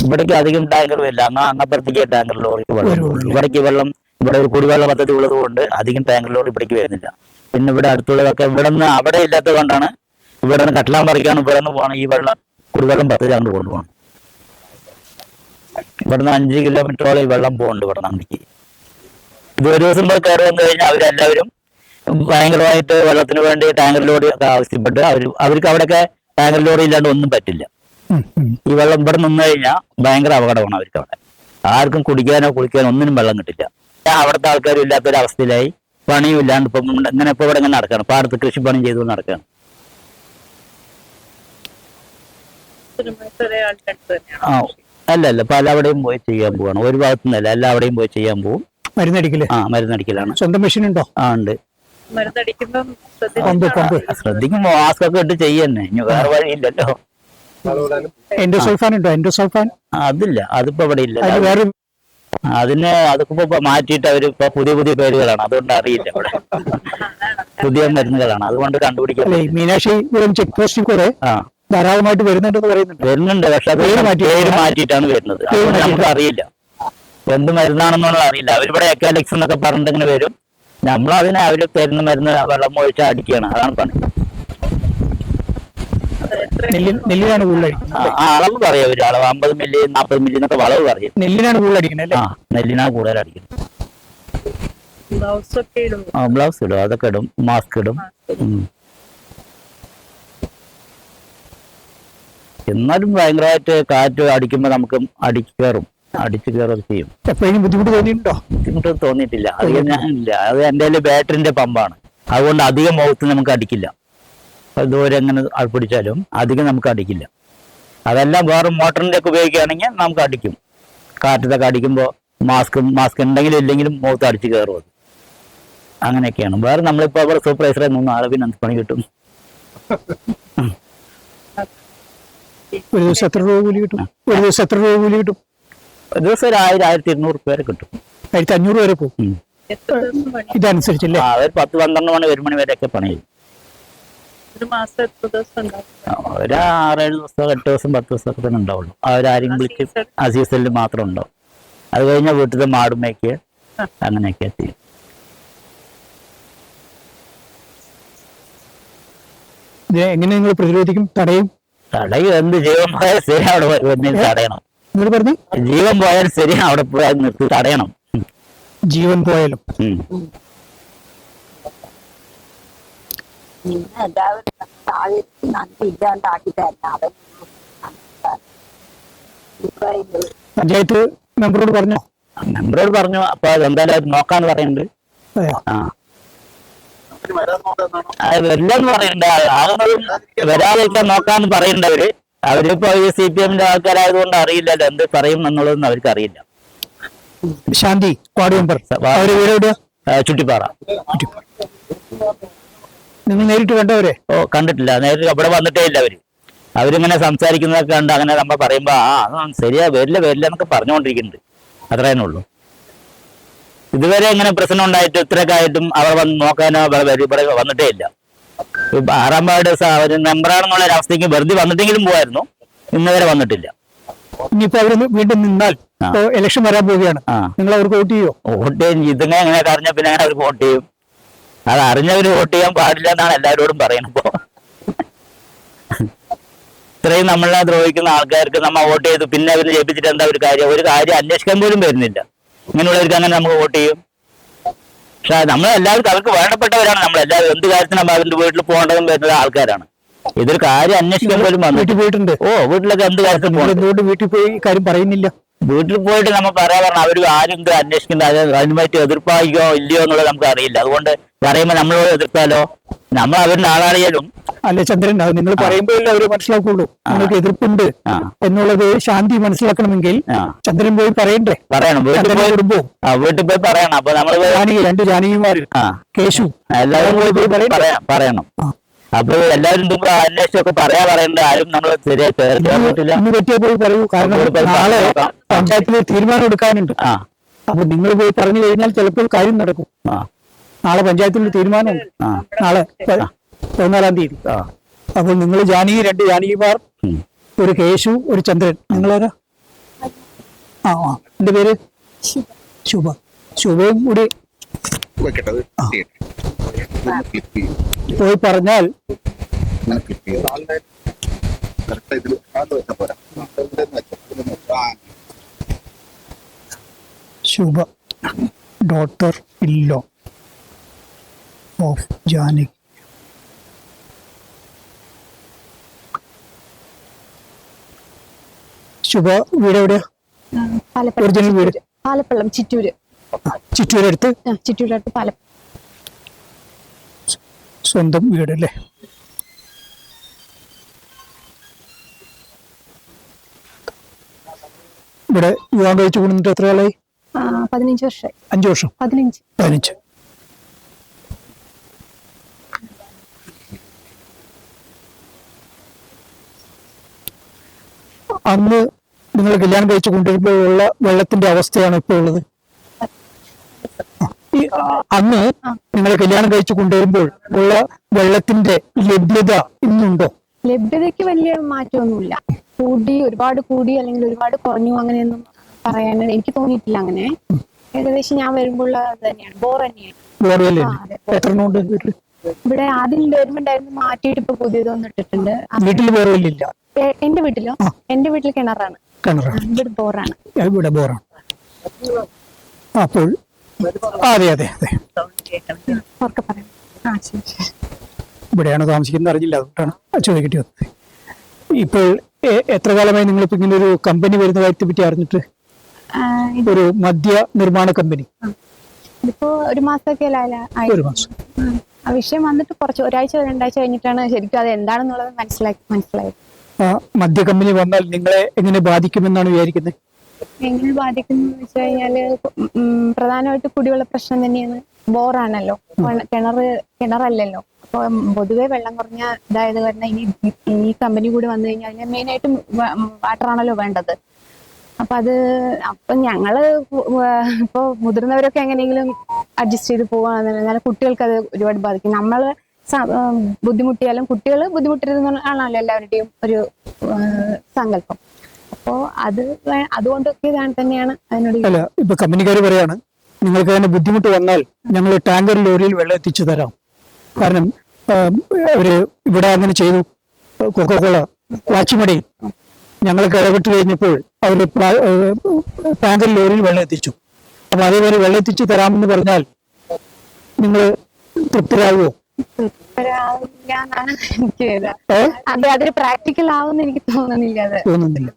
ഇവിടേക്ക് അധികം ടാങ്കർ വരില്ല. അങ്ങപ്പുറത്തേക്ക് ടാങ്കർ ലോറിക്ക് വെള്ളം. ഇവിടേക്ക് വെള്ളം, ഇവിടെ ഒരു കുടിവെള്ള പദ്ധതി ഉള്ളത് കൊണ്ട് അധികം ടാങ്കർ ലോറി ഇവിടേക്ക് വരുന്നില്ല. പിന്നെ ഇവിടെ അടുത്തുള്ളതൊക്കെ ഇവിടെ നിന്ന് അവിടെ ഇല്ലാത്തത് കൊണ്ടാണ് ഇവിടെ നിന്ന് കട്ടലാൻ പറിക്കാനും ഇവിടെ നിന്ന് പോകണം. ഈ വെള്ളം കുടിവെള്ളം പദ്ധതി അങ്ങോട്ട് കൊണ്ടുപോകണം. ഇവിടുന്ന് 5 കിലോമീറ്ററോളം ഈ വെള്ളം പോകുന്നുണ്ട് ഇവിടെ നമുക്ക്. ഇത് ഒരു ദിവസം പോയി കയറി വന്നു കഴിഞ്ഞാൽ അവരെല്ലാവരും ഭയങ്കരമായിട്ട് വെള്ളത്തിന് വേണ്ടി ടാങ്കർ ലോറി ഒക്കെ ആവശ്യപ്പെട്ട് അവർക്ക് അവിടെയൊക്കെ ടാങ്കർ ലോറി ഇല്ലാണ്ട് ഒന്നും പറ്റില്ല. ഈ വെള്ളം ഇവിടെ നിന്ന് കഴിഞ്ഞാൽ ഭയങ്കര അപകടമാണ് അവർക്ക്. അവിടെ ആർക്കും കുടിക്കാനോ കുളിക്കാനോ ഒന്നിനും വെള്ളം കിട്ടില്ല. അവിടുത്തെ ആൾക്കാരും ഇല്ലാത്തൊരവസ്ഥയിലായി, പണിയും ഇല്ലാണ്ട് ഇപ്പം ഇങ്ങനെ ഇപ്പൊ ഇവിടെ ഇങ്ങനെ നടക്കുകയാണ്. പാടത്ത് കൃഷിപ്പണി ചെയ്തുകൊണ്ട് നടക്കുകയാണ്. അല്ല, പല അവിടെയും പോയി ചെയ്യാൻ പോവാണ്. ഒരു ഭാഗത്തു നിന്നല്ല, എല്ലാവിടെയും പോയി ചെയ്യാൻ പോകും. മരുന്നടിക്കല്? മരുന്നടിക്കലാണ്. സ്വന്തം മെഷീൻ ഉണ്ടോ? ഉണ്ട്. ശ്രദ്ധിക്കും, മാസ്ക് ഒക്കെ ഇട്ട് ചെയ്യന്നെ, ഇനി വേറെ വഴിയില്ലല്ലോ. എൻഡോസൾഫാൻ ഉണ്ടോ? എൻഡോസൾഫാൻ അതില്ല, അതിപ്പോ ഇവിടെ ഇല്ല. അതൊക്കെ ഇപ്പൊ മാറ്റിയിട്ട് അവരിപ്പോ പുതിയ പേരുകളാണ്, അതുകൊണ്ട് അറിയില്ല. ഇവിടെ പുതിയ മരുന്നുകളാണ്, അതുകൊണ്ട് കണ്ടുപിടിക്കാൻ. മീനാക്ഷി ചെക്ക് പോസ്റ്റിൽ കൂടെ ധാരാളമായിട്ട് വരുന്നുണ്ട്. പക്ഷെ പേര് മാറ്റിയിട്ടാണ് വരുന്നത്. നമുക്ക് അറിയില്ല എന്ത് മരുന്നാണെന്നുള്ള അറിയില്ല. അവരിവിടെ എക്കാലിക്സ് എന്നൊക്കെ പറഞ്ഞിട്ട് ഇങ്ങനെ വരും. നമ്മളതിനെ അവര് തരുന്ന മരുന്ന് വെള്ളം ഒഴിച്ച് അടിക്കുകയാണ്. അതാണ് പണി. നെല്ലിനാണ് കൂടുതൽ അളവ് പറയും അവര്. അളവ് 50 മില്ലി 40 മില്ലി എന്നൊക്കെ വളവ് പറയും. നെല്ലിനാണ് കൂടുതൽ അടിക്കുന്നത്. നെല്ലിനാണ് കൂടുതൽ അടിക്കുന്നത്. ബ്ലൗസ് ഇടും, അതൊക്കെ ഇടും, മാസ്ക് ഇടും. എന്നാലും ഭയങ്കരമായിട്ട് കാറ്റ് അടിക്കുമ്പോ നമുക്ക് കയറും. അടിച്ചു കയറുക ചെയ്യും. എപ്പോഴും ബുദ്ധിമുട്ട് തോന്നിയിട്ടുണ്ടോ? ബുദ്ധിമുട്ട് തോന്നിയിട്ടില്ല. അധികം ഞാൻ ഇല്ല. അത് എൻ്റെ ബാറ്ററിന്റെ പമ്പാണ്, അതുകൊണ്ട് അധികം മുഖത്ത് നമുക്ക് അടിക്കില്ല. ദൂരെ എങ്ങനെ പിടിച്ചാലും അധികം നമുക്ക് അടിക്കില്ല. അതെല്ലാം വേറെ മോട്ടറിന്റെ ഒക്കെ ഉപയോഗിക്കുകയാണെങ്കിൽ നമുക്ക് അടിക്കും. കാറ്റത്തൊക്കെ അടിക്കുമ്പോൾ മാസ്ക് ഉണ്ടെങ്കിലും ഇല്ലെങ്കിലും മുഖത്ത് അടിച്ച് കയറും. അത് അങ്ങനെയൊക്കെയാണ്. വേറെ നമ്മളിപ്പോൾ അവിടെ സൂപ്പർവൈസറെ നിന്ന് അളവിന് പണി കിട്ടും. ഒരു ദിവസം എത്ര രൂപ കൂലി കിട്ടും? ഒരു ദിവസം എത്ര രൂപ കൂലി കിട്ടും? ഒരു ദിവസം ഒരു 1000-1200 വരെ കിട്ടും. 1500 വരെ പോകും ഇതനുസരിച്ചല്ലേ? ഒരു 10-12 മണി 1 മണി വരെയൊക്കെ പണി ചെയ്യും. ഒരു 6-7 ദിവസം 8 ദിവസം 10 ദിവസമൊക്കെ തന്നെ ഉണ്ടാവുള്ളൂ. അവരാരും വിളിക്കും. ആ സീസണിൽ മാത്രം ഉണ്ടാവും. അത് കഴിഞ്ഞാൽ വീട്ടിൽ മാടും മേയ്ക്ക് അങ്ങനെയൊക്കെ ചെയ്യും. എങ്ങനെ നിങ്ങൾ പ്രതിരോധിക്കും, തടയും? തടയും എന്ത്, ജീവൻ പോയാൽ ശരി അവിടെ തടയണം. നിങ്ങൾ പറഞ്ഞു ജീവൻ പോയാൽ ശരി അവിടെ പോയാൽ നിർത്തി തടയണം. ജീവൻ പോയാലും പഞ്ചായത്ത് മെമ്പറോട് പറഞ്ഞോ? മെമ്പറോട് പറഞ്ഞു. അപ്പൊ എന്തായാലും അത് നോക്കാന്ന് പറയുന്നുണ്ട്. ആ വരില്ലെന്ന് പറയുന്നുണ്ട്. വരാതിരിക്കാൻ നോക്കാന്ന് പറയുന്നുണ്ട്. അവരിപ്പോ ഈ CPM-ന്റെ ആൾക്കാരായതുകൊണ്ട് അറിയില്ലല്ലോ എന്ത് പറയും എന്നുള്ളതൊന്നും അവർക്ക് അറിയില്ല. ശാന്തി വാർഡ് മെമ്പർ, അവര് വീട് എവിടെയാ? ചുട്ടിപ്പാറ. നിങ്ങൾ നേരിട്ട് കണ്ടവരെ? ഓ കണ്ടിട്ടില്ല, നേരിട്ട് അവിടെ വന്നിട്ടേ ഇല്ല. അവരിങ്ങനെ സംസാരിക്കുന്നതൊക്കെ കണ്ട് അങ്ങനെ നമ്മൾ പറയുമ്പോ ശരിയാ വരില്ല എന്നൊക്കെ പറഞ്ഞുകൊണ്ടിരിക്കുന്നുണ്ട്. അത്രേ ഉള്ളൂ. ഇതുവരെ ഇങ്ങനെ പ്രശ്നം ഉണ്ടായിട്ട് ഇത്രയൊക്കെ ആയിട്ടും അവർ വന്ന് നോക്കാനോ ഇവിടെ വന്നിട്ടേ ഇല്ല. 6-ാം വാർഡ് ഒരു മെമ്പറാണെന്നുള്ള ഒരു അവസ്ഥയ്ക്ക് വെറുതെ വന്നിട്ടെങ്കിലും പോവായിരുന്നു. ഇന്ന് വരെ വന്നിട്ടില്ല. ഇനിയിപ്പോ അവര് വീണ്ടും നിന്നാൽ ഇലക്ഷൻ വരാൻ പോവുകയാണ്, നിങ്ങൾ അവർക്ക് വോട്ട് ചെയ്യോ? വോട്ട് ചെയ്യും. ഇതിങ്ങനെ എങ്ങനെയൊക്കെ അറിഞ്ഞ പിന്നെ അങ്ങനെ അവർ വോട്ട് ചെയ്യും. അത് അറിഞ്ഞവര് വോട്ട് ചെയ്യാൻ പാടില്ല എന്നാണ് എല്ലാവരോടും പറയുന്നത്. ഇത്രയും നമ്മളെ ദ്രോഹിക്കുന്ന ആൾക്കാർക്ക് നമ്മൾ വോട്ട് ചെയ്തു പിന്നെ അവർ ജയിപ്പിച്ചിട്ട് എന്താ ഒരു കാര്യം അന്വേഷിക്കാൻ പോലും വരുന്നില്ല. ഇങ്ങനെയുള്ളവർക്ക് അങ്ങനെ നമുക്ക് വോട്ട് ചെയ്യും. പക്ഷെ നമ്മളെല്ലാവർക്കും അവർക്ക് വേണ്ടപ്പെട്ടവരാണ്. നമ്മളെല്ലാവരും എന്ത് കാര്യത്തിനും അവരുടെ വീട്ടിൽ പോകേണ്ടതും വരുന്ന ആൾക്കാരാണ്. ഇതൊരു കാര്യം അന്വേഷിക്കാൻ പോലും വീട്ടിൽ പോയിട്ടുണ്ട്. വീട്ടിലൊക്കെ എന്ത് കാര്യത്തിൽ എന്തുകൊണ്ട് വീട്ടിൽ പോയി കാര്യം പറയുന്നില്ല? വീട്ടിൽ പോയിട്ട് നമ്മൾ പറയാൻ പറഞ്ഞാൽ അവർ ആരും എന്ത് അന്വേഷിക്കുന്നത് അതിനുമായിട്ട് എതിർപ്പായിക്കോ ഇല്ലയോ എന്നുള്ളത് നമുക്ക് അറിയില്ല. അതുകൊണ്ട് പറയുമ്പോൾ നമ്മളോട് എതിർത്താലോ നമ്മൾ അവരുടെ ആളാളിയാലും. അല്ലെ ചന്ദ്രൻ, നിങ്ങൾ പറയുമ്പോഴല്ലേ അവര് മനസ്സിലാക്കുള്ളൂ നിങ്ങൾക്ക് എതിർപ്പുണ്ട് എന്നുള്ളത്. ശാന്തി മനസ്സിലാക്കണമെങ്കിൽ ചന്ദ്രൻ പോയി പറയണ്ടേ? പറയണം. വീട്ടിൽ പോയി പറയണം. അപ്പൊ നമ്മള് 2 ജാനകിമാര്, കേശു, എല്ലാവരും പോയി പറയണം. അപ്പൊ എല്ലാവരും അന്വേഷിച്ചൊക്കെ പറയണ്ട. ആരും നമ്മൾ ശരിയായി ഇന്ന് പറ്റിയ പോയി പറയൂ. കാരണം നാളെ പഞ്ചായത്തിൽ തീരുമാനം എടുക്കാനുണ്ട്. അപ്പൊ നിങ്ങൾ പോയി പറഞ്ഞു കഴിഞ്ഞാൽ ചിലപ്പോൾ കാര്യം നടക്കും. നാളെ പഞ്ചായത്തിൽ തീരുമാനമുണ്ട്. നാളെ 14-ാം തീയതി. അപ്പോൾ നിങ്ങൾ 2 ജാനകിമാർ, ഒരു കേശു, ഒരു ചന്ദ്രൻ. നിങ്ങളാരാ? എന്റെ പേര് ശുഭയും കൂടി പോയി പറഞ്ഞാൽ ശുഭ ഡോട്ടർ ഇല്ലോ ഓഫ് ജാനകി. ശുഭ വീട് എവിടെയാ? ഒറിജിനൽ വീട് പാലപ്പള്ളം, ചിറ്റൂര്. ചിറ്റൂരടുത്ത്? ചിറ്റൂരടുത്ത് പാലപ്പള്ളം. സ്വന്തം വീട് അല്ലേ? ഇവിടെ വിവാഹം കഴിച്ചു കൊണ്ടിട്ട് എത്ര കാലമായി? 15 വർഷമായി. 5 വർഷം? 15. അന്ന് നിങ്ങൾ കല്യാണം കഴിച്ചു കൊണ്ടിരുമ്പോഴുള്ള വെള്ളത്തിന്റെ അവസ്ഥയാണ് ഇപ്പോൾ ഉള്ളത്? അന്ന് നിങ്ങൾ കല്യാണം കഴിച്ചു കൊണ്ടുവരുമ്പോൾ ഉള്ള വെള്ളത്തിന്റെ ലഭ്യത ഇന്നുണ്ടോ? ലഭ്യതയ്ക്ക് വലിയ മാറ്റമൊന്നുമില്ല. ഒരുപാട് കൂടി അല്ലെങ്കിൽ ഒരുപാട് കുറഞ്ഞു അങ്ങനെയൊന്നും പറയാൻ എനിക്ക് തോന്നിയിട്ടില്ല. അങ്ങനെ ഏകദേശം ഞാൻ വരുമ്പോൾ തന്നെയാണ്. ബോർ തന്നെയാണ്. ഇവിടെ ആദ്യം വരുമ്പോണ്ടായിരുന്നു, മാറ്റിയിട്ട് ഇപ്പൊ പുതിയതൊന്നും ഇട്ടിട്ടുണ്ട്. വീട്ടിൽ ബോർവെല്ലില്ല? എന്റെ വീട്ടിലോ? എന്റെ വീട്ടിൽ കിണറാണ്. ഇവിടെ ബോറാണ്. ഇവിടെ ബോറാണ്. അപ്പോൾ അതെ ഇവിടെയാണ് താമസിക്കുന്നത്, അറിഞ്ഞില്ല, അതുകൊണ്ടാണ് ചോദിക്കട്ടെ വന്നത്. ഇപ്പോൾ എത്ര കാലമായി നിങ്ങളിപ്പോ ഇങ്ങനെ ഒരു കമ്പനി വരുന്ന കാര്യത്തെ പറ്റി അറിഞ്ഞിട്ട്? ഒരു മദ്യ നിർമ്മാണ കമ്പനി? ഇതിപ്പോ ഒരു മാസമൊക്കെ ഒരു മാസം. ആ വിഷയം വന്നിട്ട് കുറച്ച് ഒരാഴ്ച 2 ആഴ്ച കഴിഞ്ഞിട്ടാണ് ശരിക്കും അത് എന്താണെന്നുള്ളത് മനസ്സിലായത്. മദ്യ കമ്പനി വന്നാൽ നിങ്ങളെ എങ്ങനെ ബാധിക്കുമെന്നാണ് വിചാരിക്കുന്നത്? എങ്ങനെ ബാധിക്കുന്നു വെച്ച് കഴിഞ്ഞാല് പ്രധാനമായിട്ട് കുടിവെള്ള പ്രശ്നം തന്നെയാണ്. ബോറാണല്ലോ, കിണറല്ലല്ലോ. അപ്പൊ പൊതുവെ വെള്ളം കുറഞ്ഞ ഇതായത് കാരണം ഈ കമ്പനി കൂടി വന്നു കഴിഞ്ഞാൽ അതിന് മെയിനായിട്ടും വാട്ടറാണല്ലോ വേണ്ടത്. അപ്പൊ ഞങ്ങള് ഇപ്പൊ മുതിർന്നവരൊക്കെ എങ്ങനെയെങ്കിലും അഡ്ജസ്റ്റ് ചെയ്ത് പോവാണെന്നുണ്ടെങ്കിൽ കുട്ടികൾക്ക് അത് ഒരുപാട് ബാധിക്കും. നമ്മള് ബുദ്ധിമുട്ടിയാലും കുട്ടികൾ ബുദ്ധിമുട്ടരുതെന്നാണല്ലോ എല്ലാവരുടെയും ഒരു സങ്കല്പം. അപ്പോ അതുകൊണ്ടൊക്കെ തന്നെയാണ് അതിനോട്. അല്ല, ഇപ്പൊ കമ്പനിക്കാർ പറയാണ് നിങ്ങൾക്ക് അതിന് ബുദ്ധിമുട്ട് വന്നാൽ ഞങ്ങൾ ടാങ്കർ ലോറിയിൽ വെള്ളം എത്തിച്ചു തരാം. കാരണം അവര് ഇവിടെ അങ്ങനെ ചെയ്തു. കൊക്കോകോള വാച്ചിമടി ഞങ്ങൾക്ക് ഇടപെട്ട് കഴിഞ്ഞപ്പോൾ അവർ ടാങ്കർ ലോറിയിൽ വെള്ളം എത്തിച്ചു. അപ്പൊ അതേപോലെ വെള്ളം എത്തിച്ചു തരാമെന്ന് പറഞ്ഞാൽ നിങ്ങൾ തൃപ്തരാകുമോ? അതൊരു പ്രാക്ടിക്കൽ ആവുമെന്ന് എനിക്ക് തോന്നുന്നില്ല.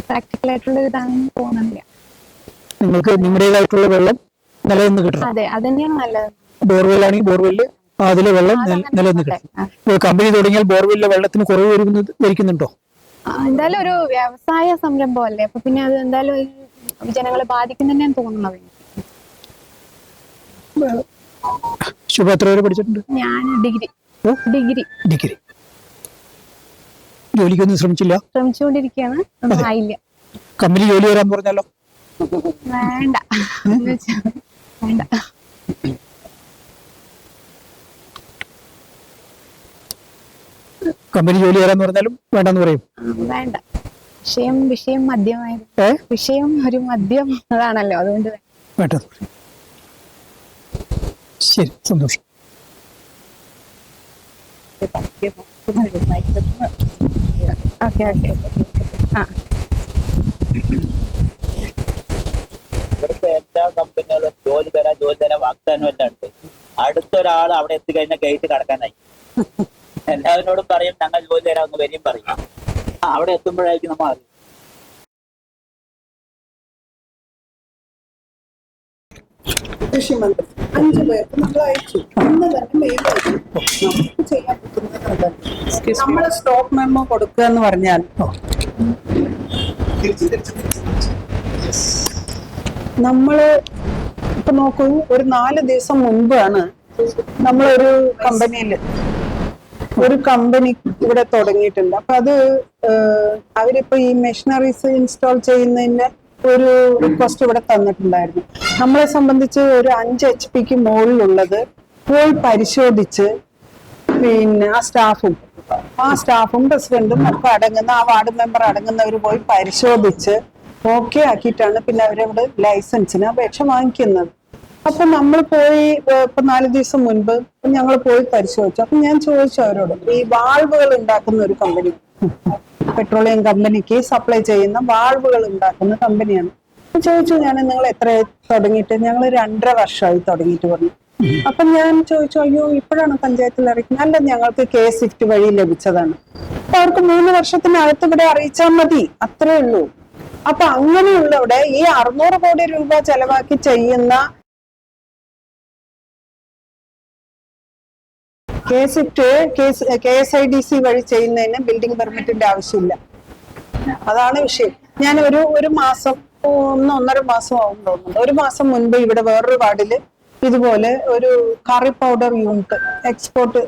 പ്രാക്ടിക്കൽ ആയിട്ടുള്ള ഇതാണെന്ന് തോന്നുന്നില്ല. നിങ്ങൾക്ക് നിങ്ങളുടേതായിട്ടുള്ള വെള്ളം നിലനിന്ന് കിട്ടണം. അതെ, അതന്നെയാണ് നല്ലത്. ബോർവെൽ ആണെങ്കിൽ ബോർവെല്ല് അതിലെ വെള്ളം നിലനിന്ന് കിട്ടും. കമ്പനി തുടങ്ങിയാൽ ബോർവെല്ലിലെ വെള്ളത്തിന് കുറവ് വരിക്കുന്നുണ്ടോ? എന്തായാലും ഒരു വ്യവസായ സംരംഭം അല്ലേ, അപ്പൊ പിന്നെ അത് എന്തായാലും ജനങ്ങളെ ബാധിക്കുന്നെന്ന് തോന്നുന്നത്. ശുഭ എത്ര വരെ പഠിച്ചിട്ടുണ്ട്? ഞാൻ ഡിഗ്രി. ജോലിക്കൊന്നും ശ്രമിച്ചുകൊണ്ടിരിക്കുകയാണ്. ഒന്നും ആയില്ല. കമ്പനി ജോലി വരാൻ പറഞ്ഞാലോ? വേണ്ട. കമ്പനി ജോലി വരാന്ന് പറഞ്ഞാലും വേണ്ടെന്ന് പറയും? വേണ്ട. വിഷയം മദ്യമായിരുന്നു. വിഷയം ഒരു മദ്യം അതാണല്ലോ, അതുകൊണ്ട് വേണ്ടത്. ശരി, സന്തോഷം. ഓക്കെ. ഇവിടുത്തെ എല്ലാ കമ്പനികളും ജോലി തരാൻ വാഗ്ദാനം എല്ലാം ഉണ്ട്. അടുത്തൊരാൾ അവിടെ എത്തിക്കഴിഞ്ഞാൽ ഗേറ്റ് കടക്കാനായി. എല്ലാവരോടും പറയും ഞങ്ങൾ ജോലി തരാമെന്ന് വരെയും പറയും. അവിടെ എത്തുമ്പോഴായിരിക്കും നമ്മൾ അറിയും. കൃഷിമന്ത്രി 5 പേർക്ക് നമ്മൾ അയച്ചു. ഇന്ന് തന്നെ മെയിൽ അയച്ചു. നമുക്ക് ചെയ്യാൻ പറ്റുന്നത് നമ്മള് സ്റ്റോപ്പ് മെമ്മോ കൊടുക്കുക എന്ന് പറഞ്ഞാൽ നമ്മള് ഇപ്പൊ നോക്കൂ, ഒരു 4 ദിവസം മുൻപാണ് നമ്മളൊരു കമ്പനി ഇവിടെ തുടങ്ങിയിട്ടുണ്ട്. അപ്പൊ അത് അവരിപ്പോ ഈ മെഷീനറീസ് ഇൻസ്റ്റാൾ ചെയ്യുന്നതിന്റെ ഒരു റിക്വസ്റ്റ് ഇവിടെ തന്നിട്ടുണ്ടായിരുന്നു. നമ്മളെ സംബന്ധിച്ച് ഒരു 5 HP മുകളിലുള്ളത് പോയി പരിശോധിച്ച് പിന്നെ ആ സ്റ്റാഫും പ്രസിഡന്റും ഒക്കെ അടങ്ങുന്ന ആ വാർഡ് മെമ്പർ അടങ്ങുന്നവർ പോയി പരിശോധിച്ച് ഓക്കെ ആക്കിയിട്ടാണ് പിന്നെ അവരവിടെ ലൈസൻസിന് അപേക്ഷ വാങ്ങിക്കുന്നത്. അപ്പൊ നമ്മൾ പോയി ഇപ്പൊ 4 ദിവസം മുൻപ് ഞങ്ങൾ പോയി പരിശോധിച്ചു. അപ്പൊ ഞാൻ ചോദിച്ചു അവരോട്, ഈ വാൾവുകൾ ഉണ്ടാക്കുന്ന ഒരു കമ്പനി, പെട്രോളിയം കമ്പനിക്ക് സപ്ലൈ ചെയ്യുന്ന വാൾവുകൾ ഉണ്ടാക്കുന്ന കമ്പനിയാണ്. ചോദിച്ചു ഞാൻ, നിങ്ങൾ എത്ര തുടങ്ങിയിട്ട്? ഞങ്ങൾ 2.5 വർഷമായി തുടങ്ങിയിട്ട് പറഞ്ഞു. അപ്പൊ ഞാൻ ചോദിച്ചു, അയ്യോ ഇപ്പോഴാണ് പഞ്ചായത്തിൽ അറിയിക്കുന്നത്? അല്ല, ഞങ്ങൾക്ക് K-SWIFT വഴി ലഭിച്ചതാണ്. അപ്പൊ അവർക്ക് 3 വർഷത്തിനകത്ത് ഇവിടെ അറിയിച്ചാൽ മതി, അത്രേ ഉള്ളൂ. അപ്പൊ അങ്ങനെയുള്ളവിടെ ഈ 600 കോടി രൂപ ചെലവാക്കി ചെയ്യുന്ന K-SWIFT KSIDC വഴി ചെയ്യുന്നതിന് ബിൽഡിംഗ് പെർമിറ്റിന്റെ ആവശ്യമില്ല. അതാണ് വിഷയം. ഞാൻ ഒരു മാസം 1.5 മാസം ആവും തോന്നുന്നുണ്ട്. 1 മാസം മുൻപ് ഇവിടെ വേറൊരു വാർഡില് ഇതുപോലെ ഒരു കറി പൗഡർ യൂണിറ്റ് എക്സ്പോർട്ട്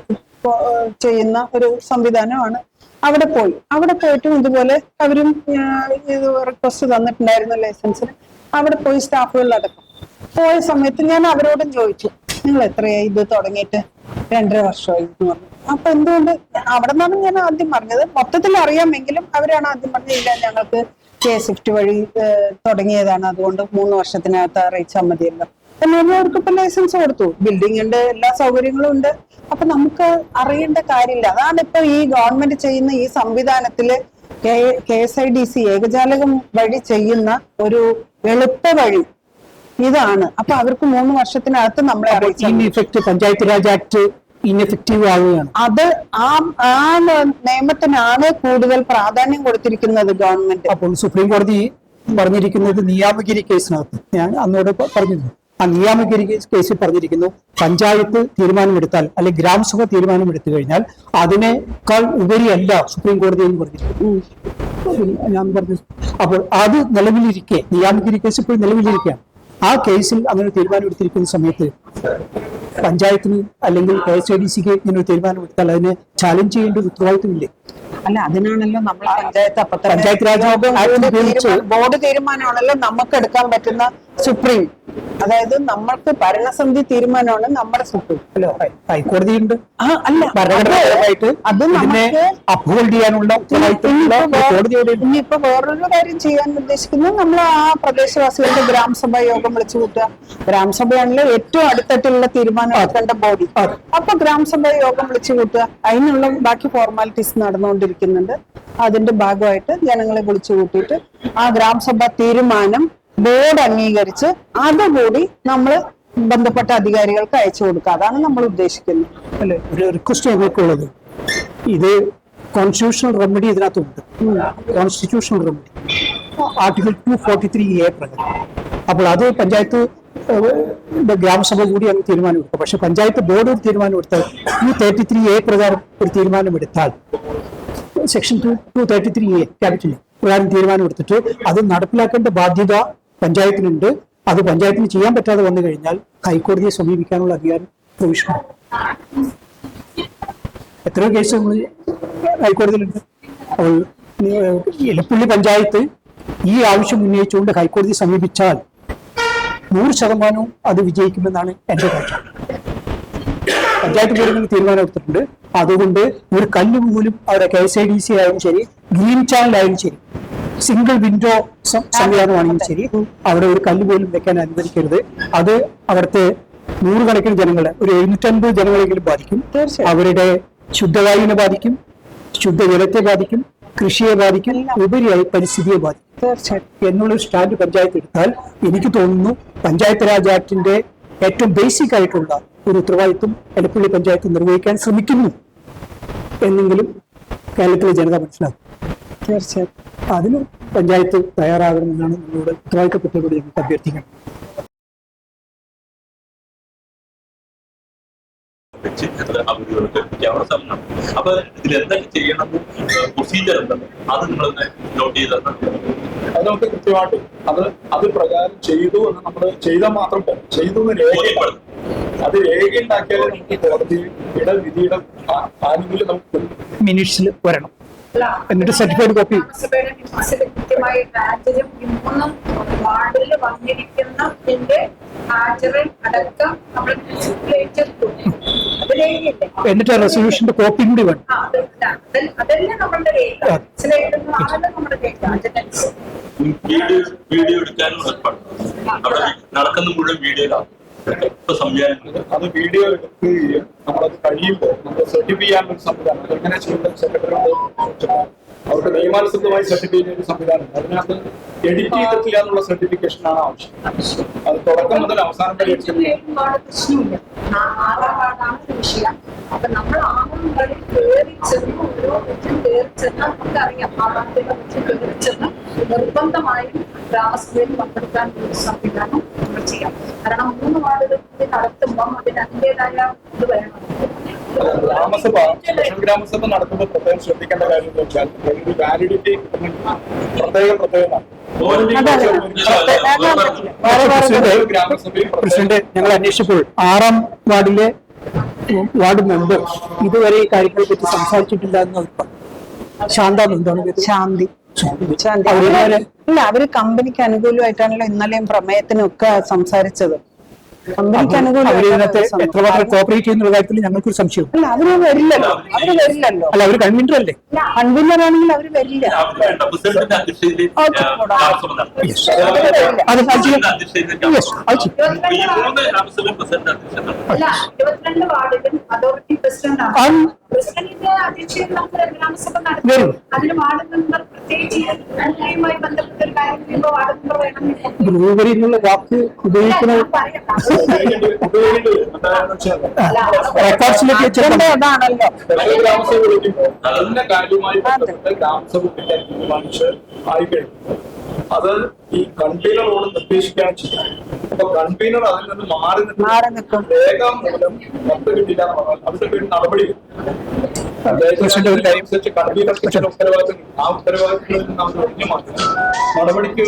ചെയ്യുന്ന ഒരു സംവിധാനമാണ്. അവിടെ പോയിട്ടും ഇതുപോലെ അവരും ഇത് റിക്വസ്റ്റ് തന്നിട്ടുണ്ടായിരുന്നു ലൈസൻസിന്. അവിടെ പോയി സ്റ്റാഫുകളിലടക്കം പോയ സമയത്ത് ഞാൻ അവരോടും ചോദിച്ചു, നിങ്ങൾ എത്രയായി ഇത് തുടങ്ങിയിട്ട്? 2.5 വർഷമായി എന്ന് പറഞ്ഞു. അപ്പൊ എന്തുകൊണ്ട്? അവിടെ നിന്നാണ് ഞാൻ ആദ്യം പറഞ്ഞത്. മൊത്തത്തിൽ അറിയാമെങ്കിലും അവരാണ് ആദ്യം പറഞ്ഞത്, ഇല്ല ഞങ്ങൾക്ക് K-SWIFT വഴി തുടങ്ങിയതാണ്, അതുകൊണ്ട് 3 വർഷത്തിനകത്ത് അറിയിച്ചാൽ മതിയല്ലോ. എന്നാലും അവർക്ക് ഇപ്പൊ ലൈസൻസ് കൊടുത്തു, ബിൽഡിംഗ് ഉണ്ട്, എല്ലാ സൗകര്യങ്ങളും ഉണ്ട്. അപ്പൊ നമുക്ക് അറിയേണ്ട കാര്യമില്ല. അതാണ് ഇപ്പൊ ഈ ഗവൺമെന്റ് ചെയ്യുന്ന ഈ സംവിധാനത്തില് KSIDC ഏകജാലകം വഴി ചെയ്യുന്ന ഒരു എളുപ്പ വഴി ഇതാണ്. അപ്പൊ അവർക്ക് 3 വർഷത്തിനകത്ത് നമ്മളെ അറിയിച്ചു. പഞ്ചായത്ത് രാജ് ആക്ട് ഇൻഎഫക്റ്റീവ് ആവുകയാണ്. അത് ആ നിയമത്തിനാണ് കൂടുതൽ പ്രാധാന്യം കൊടുത്തിരിക്കുന്നത് ഗവൺമെന്റ്. അപ്പോൾ സുപ്രീം കോടതി പറഞ്ഞിരിക്കുന്നത് നിയാമഗിരി കേസിനകത്ത് ഞാൻ അന്നോട് പറഞ്ഞിരുന്നു. ആ നിയാമഗിരി കേസിൽ പറഞ്ഞിരിക്കുന്നു, പഞ്ചായത്ത് തീരുമാനമെടുത്താൽ അല്ലെങ്കിൽ ഗ്രാമസഭ തീരുമാനമെടുത്തു കഴിഞ്ഞാൽ അതിനേക്കാൾ ഉപരിയല്ല സുപ്രീം കോടതി എന്ന് പറഞ്ഞിരിക്കുന്നു. ഞാൻ പറഞ്ഞു, അപ്പോൾ അത് നിലവിലിരിക്കെ, നിയാമഗിരി കേസ് ഇപ്പോൾ നിലവിലിരിക്കുകയാണ്. ആ കേസിൽ അങ്ങനെ തീരുമാനം എടുത്തിരിക്കുന്ന സമയത്ത് പഞ്ചായത്തിന് അല്ലെങ്കിൽ KSIDCക്ക് ഇങ്ങനെ ഒരു തീരുമാനം എടുത്താൽ അതിനെ ചാലഞ്ച് ചെയ്യേണ്ട ഒരു ഉത്തരവാദിത്വമില്ലേ? അല്ല, അതിനാണല്ലോ നമ്മൾ പഞ്ചായത്ത് രാജ് ബോർഡ് തീരുമാനമാണല്ലോ നമുക്ക് എടുക്കാൻ പറ്റുന്ന സുപ്രീം. അതായത് നമ്മൾക്ക് ഭരണസമിതി തീരുമാനമാണ് നമ്മുടെ സുപ്രീം. ഹൈക്കോടതിയുണ്ട്. അല്ല, ഭരണഘടനാപരമായിട്ട് അത് അതിനെ അപ്ഹോൾഡ് ചെയ്യാനുള്ള ഇനിയിപ്പോ വേറൊരു കാര്യം ചെയ്യാൻ ഉദ്ദേശിക്കുന്നത്, നമ്മൾ ആ പ്രദേശവാസികളുടെ ഗ്രാമസഭ യോഗം വിളിച്ചു കൂട്ടുക. ഗ്രാമസഭയാണല്ലോ ഏറ്റവും അടുത്തിട്ടുള്ള തീരുമാനം എടുക്കേണ്ട ബോഡി. അപ്പൊ ഗ്രാമസഭ യോഗം വിളിച്ചു കൂട്ടുക. അതിനുള്ള ബാക്കി ഫോർമാലിറ്റീസ് നടന്നുകൊണ്ടിരിക്കുന്നുണ്ട്. അതിന്റെ ഭാഗമായിട്ട് ജനങ്ങളെ വിളിച്ചു കൂട്ടിയിട്ട് ആ ഗ്രാമസഭ തീരുമാനം ബോർഡ് അംഗീകരിച്ച് അതുകൂടി നമ്മൾ ബന്ധപ്പെട്ട അധികാരികൾക്ക് അയച്ചു കൊടുക്കുക. അതാണ് നമ്മൾ ഉദ്ദേശിക്കുന്നത്. അല്ലെ, ഒരു റിക്വസ്റ്റ് ഞങ്ങൾക്കുള്ളത്, ഇത് കോൺസ്റ്റിറ്റ്യൂഷണൽ റെമഡി ഇതിനകത്തുണ്ട്. കോൺസ്റ്റിറ്റ്യൂഷണൽ റെമഡി ആർട്ടിക്കിൾ 243A പ്രകാരം. അപ്പോൾ അത് പഞ്ചായത്ത് ഗ്രാമസഭ കൂടി അങ്ങ് തീരുമാനമെടുക്കും. പക്ഷെ പഞ്ചായത്ത് ബോർഡ് ഒരു തീരുമാനമെടുത്താൽ 233A പ്രകാരം ഒരു തീരുമാനമെടുത്താൽ, സെക്ഷൻ 233A ക്യാപിറ്റൽ പ്രകാരം തീരുമാനമെടുത്തിട്ട് അത് നടപ്പിലാക്കേണ്ട ബാധ്യത പഞ്ചായത്തിനുണ്ട്. അത് പഞ്ചായത്തിന് ചെയ്യാൻ പറ്റാതെ വന്നു കഴിഞ്ഞാൽ ഹൈക്കോടതിയെ സമീപിക്കാനുള്ള അധികാരം പ്രൊവിഷനാണ്. എത്രയോ കേസ് നമ്മൾ ഹൈക്കോടതിയിലുണ്ട്. അപ്പോൾ എലപ്പുള്ളി പഞ്ചായത്ത് ഈ ആവശ്യം ഉന്നയിച്ചുകൊണ്ട് ഹൈക്കോടതിയെ സമീപിച്ചാൽ 100% അത് വിജയിക്കുമെന്നാണ് എന്റെ കാഴ്ച. പഞ്ചായത്ത് ബോർഡിന് തീരുമാനം എടുത്തിട്ടുണ്ട്. അതുകൊണ്ട് ഒരു കല്ല് പോലും അവിടെ KSIDC ആയാലും ശരി, ഗ്രീൻ ചാനൽ ആയാലും ശരി, സിംഗിൾ വിൻഡോ സംവിധാനമാണെങ്കിലും ശരി, അവിടെ ഒരു കല്ല് പോലും വെക്കാൻ അനുവദിക്കരുത്. അത് അവിടുത്തെ 100 കണക്കിന് ജനങ്ങളെ, ഒരു 750 ജനങ്ങളെങ്കിലും ബാധിക്കും. അവരുടെ ശുദ്ധവായുവിനെ ബാധിക്കും, ശുദ്ധജലത്തെ ബാധിക്കും, കൃഷിയെ ബാധിക്കും, ഉപരിയായി പരിസ്ഥിതിയെ ബാധിക്കും. എന്നുള്ളൊരു സ്റ്റാൻഡ് പഞ്ചായത്ത് എടുത്താൽ എനിക്ക് തോന്നുന്നു പഞ്ചായത്ത് രാജ് ആക്ടിന്റെ ഏറ്റവും ബേസിക് ആയിട്ടുള്ള ഒരു ഉത്തരവാദിത്വം എലപ്പുള്ളി പഞ്ചായത്ത് നിർവഹിക്കാൻ ശ്രമിക്കുന്നു എന്നെങ്കിലും കേരളത്തിലെ ജനത മനസ്സിലാക്കും. തീർച്ചയായും അതിന് പഞ്ചായത്ത് തയ്യാറാകണമെന്നാണ് നമ്മളോട് ഉത്തരവാദിത്തപ്പെട്ടവരോട് ഞങ്ങൾക്ക് അഭ്യർത്ഥിക്കുന്നത്. അപ്പൊ ഇതിൽ എന്തൊക്കെ ചെയ്യണം, പ്രൊസീജിയർ എന്താണ്, അത് നിങ്ങൾ നോട്ട് ചെയ്തത്? അത് നമുക്ക് കൃത്യമായിട്ട് അത് പ്രകാരം ചെയ്തു എന്ന് നമ്മൾ ചെയ്താൽ മാത്രം ചെയ്തു എന്ന് രേഖപ്പെടുത്തും. അത് രേഖയുണ്ടാക്കിയാലേ നമുക്ക് കോടതിയുടെ വിധിയുടെ ആനുകൂല്യം നമുക്ക് മിനിറ്റ്സിൽ വരണം. എന്നിട്ട് സർട്ടിഫൈഡ് കോപ്പി കൃത്യമായി ഹാജരും 3 വാർഡിൽ വന്നിരിക്കുന്നതിന്റെ ഹാജറും അടക്കം നമ്മൾ എന്നിട്ട് റെസൊല്യൂഷന്റെ കോപ്പി കൂടി വേണം. അതെല്ലാം നമ്മളുടെ രേഖ, നമ്മുടെ രേഖ. വീഡിയോ എടുക്കാനും അവിടെ നടക്കുന്ന മുഴുവൻ വീഡിയോയിലാണ്. അത് വീഡിയോ എടുക്കുകയും നമ്മളത് കഴിയുമ്പോൾ നമ്മൾ സർട്ടിഫൈ ചെയ്യാനൊരു സംവിധാനം, അതെങ്ങനെ ചെയ്യുന്ന സെക്രട്ടറി അവർക്ക് നിയമാനുസൃതമായി സർട്ടിഫൈ ചെയ്യുന്ന ഒരു സംവിധാനം. അതിനകത്ത് എഡിറ്റ് ചെയ്തിട്ടില്ല എന്നുള്ള സർട്ടിഫിക്കേഷനാണ് ആവശ്യം. അത് തുടക്കം മുതൽ അവസാനം വരെ പ്രശ്നമില്ല. 6-ാം വാർഡാണ് വിഷയം. അപ്പൊ നമ്മൾ ആളുകളിൽ കയറി ചെന്ന് ഓരോ വീട്ടിൽ കയറി ചെന്നാൽ നമുക്കറിയാം, ആ വാർഡിലെ വീട്ടിൽ കയറി ചെന്ന് നിർബന്ധമായും ഗ്രാമസഭയിൽ പങ്കെടുക്കാൻ ഒരു സംവിധാനം നമ്മൾ ചെയ്യാം. കാരണം 3 വാർഡുകൾ കൂടി നടത്തുമ്പോൾ അതിന് അതിൻ്റെതായ ഇത് വേണം. ഗ്രാമസഭ നടത്തുമ്പോൾ പ്രത്യേകം ശ്രദ്ധിക്കേണ്ട കാര്യം എന്ന് വെച്ചാൽ വാലിഡിറ്റി പ്രത്യേകമാണ്. പ്രസിഡന്റ്, ഞങ്ങൾ അന്വേഷിച്ചപ്പോൾ 6-ാം വാർഡിലെ വാർഡ് മെമ്പർ ഇതുവരെ ഈ കാര്യങ്ങളെ പറ്റി സംസാരിച്ചിട്ടില്ല എന്ന് ശാന്തി. അവര് കമ്പനിക്ക് അനുകൂലമായിട്ടാണല്ലോ ഇന്നലെയും പ്രമേയത്തിനൊക്കെ സംസാരിച്ചത്. കമ്പനിക്ക് അനുകൂലമായിട്ട് എത്രമാത്രം കോപ്പറേറ്റ് ചെയ്യുന്ന കാര്യത്തിൽ ഞങ്ങൾക്കൊരു സംശയം. അല്ല, അവര് വരില്ലല്ലോ. അല്ല, അവർ കൺവീനർ അല്ലേ? കൺവീനർ ആണെങ്കിൽ അവര് വരില്ല. അത് 22 വാർഡിലും അതോറിറ്റി പ്രസിഡന്റാണ്. പ്രസിഡന്റിന്റെ അധ്യക്ഷതയിൽ നമുക്ക് ഗ്രാമസഭ നടത്തും. അതിന് വാർഡ് മെമ്പർ പ്രത്യേകിച്ച് ബന്ധപ്പെട്ട ഒരു കാര്യം ചെയ്യുമ്പോൾ വാർഡ് മെമ്പർ വേണം. ബ്രൂവറിയിലുള്ള വാക്ക് ഉപയോഗിക്കുന്ന അതാണല്ലോ ഗ്രാമസഭ വിളിക്കുമ്പോൾ അതിന്റെ കാര്യമായി ബന്ധപ്പെട്ട് ഗ്രാമസഭ തീരുമാനിച്ച് ആയി കഴിഞ്ഞു. അത് ഈ കൺവീനറോട് നിർദ്ദേശിക്കുകയാണ് ചെയ്യുന്നത്. അപ്പൊ കൺവീനർ അതിൽ നിന്ന് മാറി നിൽക്കും രേഖ മൂലം പത്ത് കിട്ടില്ല എന്ന് പറഞ്ഞാൽ അതിന്റെ പേര് നടപടി അനുസരിച്ച് കൺവീനർക്ക് ചില ഉത്തരവാദിത്തങ്ങൾ, ആ ഉത്തരവാദിത്തങ്ങളിൽ നിന്ന് നമ്മൾ ഒഴിഞ്ഞു മാറ്റുക, നടപടിക്ക്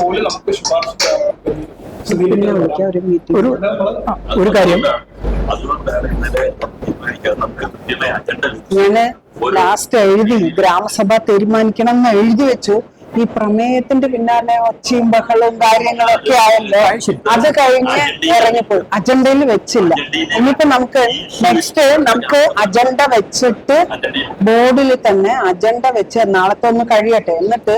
പോലും നമുക്ക് ശുപാർശ ഒരു കാര്യം ഞാന് ലാസ്റ്റ് എഴുതി ഗ്രാമസഭ തീരുമാനിക്കണം എന്ന് എഴുതി വെച്ചു. ഈ പ്രമേയത്തിന്റെ പിന്നാലെ ഒച്ചയും ബഹളവും കാര്യങ്ങളൊക്കെ ആയല്ലോ, അത് കഴിഞ്ഞ് ഇറങ്ങിപ്പോയി. അജണ്ടയിൽ വെച്ചില്ല. ഇനിയിപ്പോ നമുക്ക് നെക്സ്റ്റ് നമുക്ക് അജണ്ട വെച്ചിട്ട് ബോർഡിൽ തന്നെ അജണ്ട വെച്ച് നാളത്തെ ഒന്ന് കഴിയട്ടെ, എന്നിട്ട്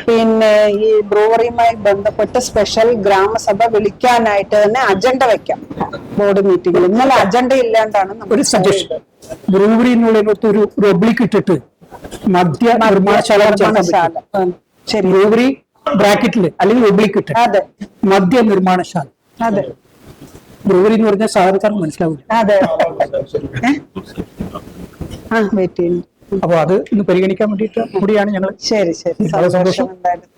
പിന്നെ ഈ ബ്രൂവറിയുമായി ബന്ധപ്പെട്ട് സ്പെഷ്യൽ ഗ്രാമസഭ വിളിക്കാനായിട്ട് തന്നെ അജണ്ട വെക്കാം ബോർഡ് മീറ്റിംഗിൽ. ഇന്നലെ അജണ്ട ഇല്ലാണ്ടാണ് ഒരു സജഷൻ. ബ്രൂവറി എന്നുള്ളതിനകത്ത് ഒരു ഒബ്ലിക്ക് ഇട്ടിട്ട് മദ്യ നിർമ്മാണശാല, ശരി, ബ്രൂവറി ബ്രാക്കറ്റില് അല്ലെങ്കിൽ ഒബ്ലിക്ക് ഇട്ട് അതെ, മദ്യ നിർമ്മാണശാല. അതെ, ബ്രൂവറി എന്ന് പറഞ്ഞാൽ സാധാരണക്കാർക്ക് മനസ്സിലാവില്ല. അതെ, വെയിറ്റ് ചെയ്യുന്നു. അപ്പൊ അത് ഇന്ന് പരിഗണിക്കാൻ വേണ്ടിയിട്ട് കൂടിയാണ് ഞങ്ങൾ. ശരി ശരി, സന്തോഷം. എന്തായാലും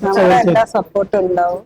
നമ്മുടെ എല്ലാ സപ്പോർട്ടും ഉണ്ടാവും.